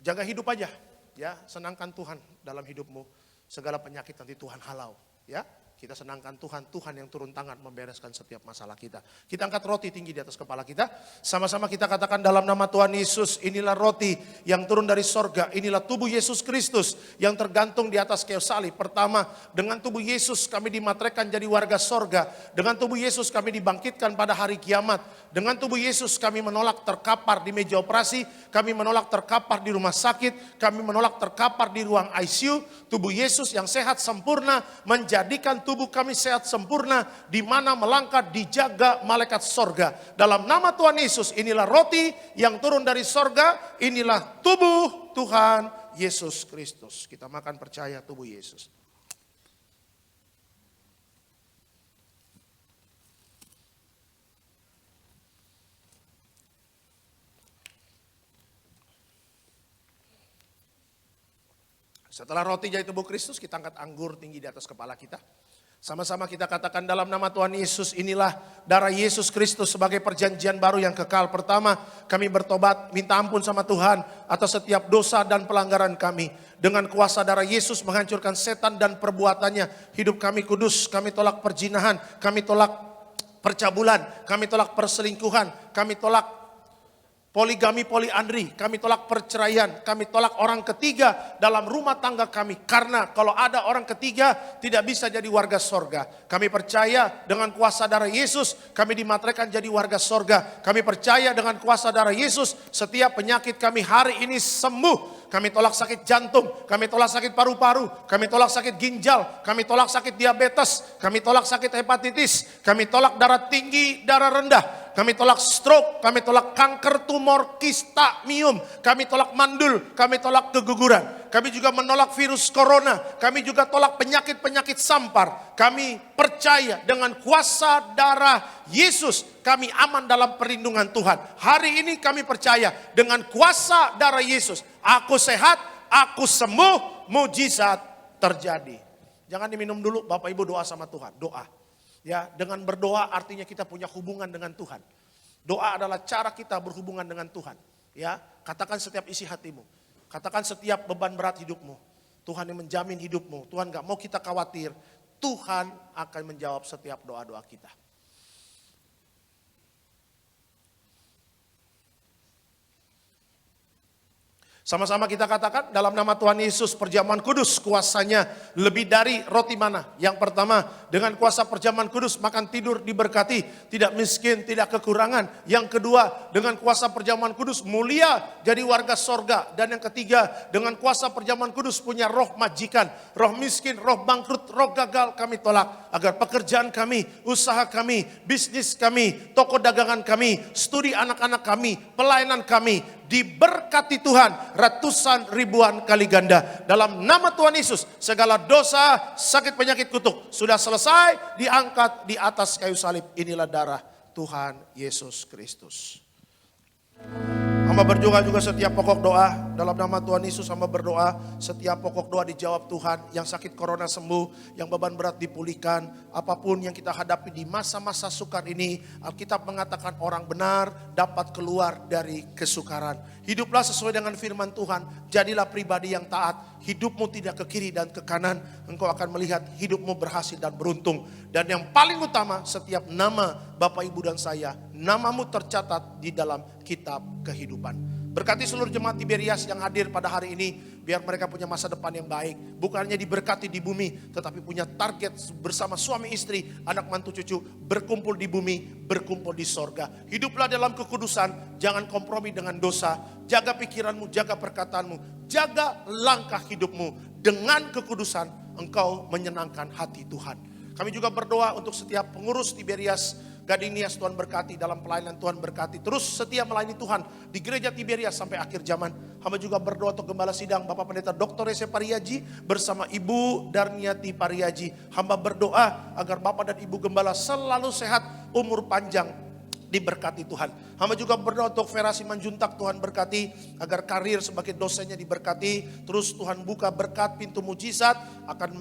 jaga hidup aja, ya, senangkan Tuhan dalam hidupmu. Segala penyakit nanti Tuhan halau, ya. Kita senangkan Tuhan, Tuhan yang turun tangan membereskan setiap masalah kita. Kita angkat roti tinggi di atas kepala kita. Sama-sama kita katakan dalam nama Tuhan Yesus, inilah roti yang turun dari sorga. Inilah tubuh Yesus Kristus yang tergantung di atas kayu salib. Pertama, dengan tubuh Yesus kami dimateraikan jadi warga sorga. Dengan tubuh Yesus kami dibangkitkan pada hari kiamat. Dengan tubuh Yesus kami menolak terkapar di meja operasi. Kami menolak terkapar di rumah sakit. Kami menolak terkapar di ruang ICU. Tubuh Yesus yang sehat sempurna menjadikan tubuh kami sehat sempurna, di mana melangkah dijaga malaikat sorga. Dalam nama Tuhan Yesus, inilah roti yang turun dari sorga, inilah tubuh Tuhan Yesus Kristus. Kita makan percaya tubuh Yesus. Setelah roti jadi tubuh Kristus, kita angkat anggur tinggi di atas kepala kita. Sama-sama kita katakan dalam nama Tuhan Yesus, inilah darah Yesus Kristus sebagai perjanjian baru yang kekal. Pertama, kami bertobat, minta ampun sama Tuhan atas setiap dosa dan pelanggaran kami. Dengan kuasa darah Yesus menghancurkan setan dan perbuatannya. Hidup kami kudus, kami tolak perzinahan, kami tolak percabulan, kami tolak perselingkuhan, kami tolak poligami, poliandri, kami tolak perceraian, kami tolak orang ketiga dalam rumah tangga kami. Karena kalau ada orang ketiga tidak bisa jadi warga sorga. Kami percaya dengan kuasa darah Yesus kami dimateraikan jadi warga sorga. Kami percaya dengan kuasa darah Yesus setiap penyakit kami hari ini sembuh. Kami tolak sakit jantung, kami tolak sakit paru-paru, kami tolak sakit ginjal, kami tolak sakit diabetes, kami tolak sakit hepatitis, kami tolak darah tinggi, darah rendah. Kami tolak stroke, kami tolak kanker, tumor, kista, miom, kami tolak mandul, kami tolak keguguran. Kami juga menolak virus corona, kami juga tolak penyakit-penyakit sampar. Kami percaya dengan kuasa darah Yesus, kami aman dalam perlindungan Tuhan. Hari ini kami percaya dengan kuasa darah Yesus, aku sehat, aku sembuh, mujizat terjadi. Jangan diminum dulu, Bapak Ibu doa sama Tuhan, doa. Ya, dengan berdoa artinya kita punya hubungan dengan Tuhan. Doa adalah cara kita berhubungan dengan Tuhan. Ya, katakan setiap isi hatimu. Katakan setiap beban berat hidupmu. Tuhan yang menjamin hidupmu. Tuhan gak mau kita khawatir. Tuhan akan menjawab setiap doa-doa kita. Sama-sama kita katakan dalam nama Tuhan Yesus, perjamuan kudus kuasanya lebih dari roti mana. Yang pertama, dengan kuasa perjamuan kudus makan tidur diberkati, tidak miskin, tidak kekurangan. Yang kedua, dengan kuasa perjamuan kudus mulia jadi warga sorga. Dan yang ketiga, dengan kuasa perjamuan kudus punya roh majikan, roh miskin, roh bangkrut, roh gagal kami tolak. Agar pekerjaan kami, usaha kami, bisnis kami, toko dagangan kami, studi anak-anak kami, pelayanan kami diberkati Tuhan ratusan ribuan kali ganda. Dalam nama Tuhan Yesus, segala dosa, sakit, penyakit, kutuk sudah selesai diangkat di atas kayu salib. Inilah darah Tuhan Yesus Kristus. Hamba berdoa juga setiap pokok doa dalam nama Tuhan Yesus. Hamba berdoa setiap pokok doa dijawab Tuhan. Yang sakit corona sembuh, yang beban berat dipulihkan. Apapun yang kita hadapi di masa-masa sukar ini, Alkitab mengatakan orang benar dapat keluar dari kesukaran. Hiduplah sesuai dengan firman Tuhan. Jadilah pribadi yang taat. Hidupmu tidak ke kiri dan ke kanan. Engkau akan melihat hidupmu berhasil dan beruntung. Dan yang paling utama, setiap nama Bapak Ibu dan saya, namamu tercatat di dalam kitab kehidupan. Berkati seluruh jemaat Tiberias yang hadir pada hari ini, biar mereka punya masa depan yang baik. Bukan hanya diberkati di bumi, tetapi punya target bersama suami istri, anak mantu cucu, berkumpul di bumi, berkumpul di sorga. Hiduplah dalam kekudusan, jangan kompromi dengan dosa. Jaga pikiranmu, jaga perkataanmu, jaga langkah hidupmu. Dengan kekudusan, engkau menyenangkan hati Tuhan. Kami juga berdoa untuk setiap pengurus Tiberias Gading Nias, Tuhan berkati dalam pelayanan, Tuhan berkati. Terus setia melayani Tuhan di gereja Tiberias sampai akhir zaman. Hamba juga berdoa untuk Gembala Sidang Bapak Pendeta Dr. Rese Pariaji bersama Ibu Darniati Pariaji. Hamba berdoa agar Bapak dan Ibu Gembala selalu sehat, umur panjang, diberkati Tuhan. Hamba juga berdoa untuk Vera Simanjuntak, Tuhan berkati agar karir sebagai dosennya diberkati. Terus Tuhan buka berkat, pintu mujizat,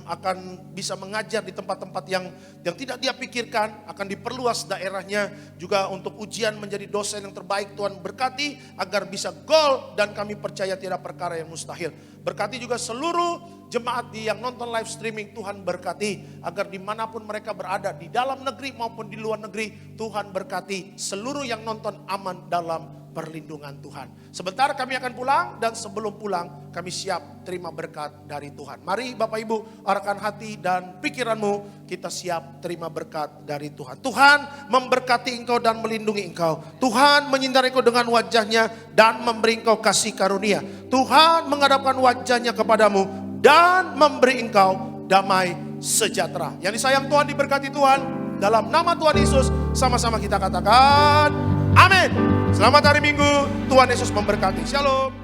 akan bisa mengajar di tempat-tempat yang tidak dia pikirkan, akan diperluas daerahnya. Juga untuk ujian menjadi dosen yang terbaik, Tuhan berkati agar bisa gol, dan kami percaya tidak perkara yang mustahil. Berkati juga seluruh jemaat yang nonton live streaming, Tuhan berkati agar dimanapun mereka berada, di dalam negeri maupun di luar negeri, Tuhan berkati seluruh yang nonton aman dalam perlindungan Tuhan. Sebentar kami akan pulang, dan sebelum pulang kami siap terima berkat dari Tuhan. Mari Bapak Ibu arahkan hati dan pikiranmu, kita siap terima berkat dari Tuhan. Tuhan memberkati engkau dan melindungi engkau. Tuhan menyinari engkau dengan wajahnya dan memberi engkau kasih karunia. Tuhan menghadapkan wajahnya kepadamu dan memberi engkau damai sejahtera. Yang disayang Tuhan, diberkati Tuhan. Dalam nama Tuhan Yesus, sama-sama kita katakan amin. Selamat hari Minggu, Tuhan Yesus memberkati. Shalom.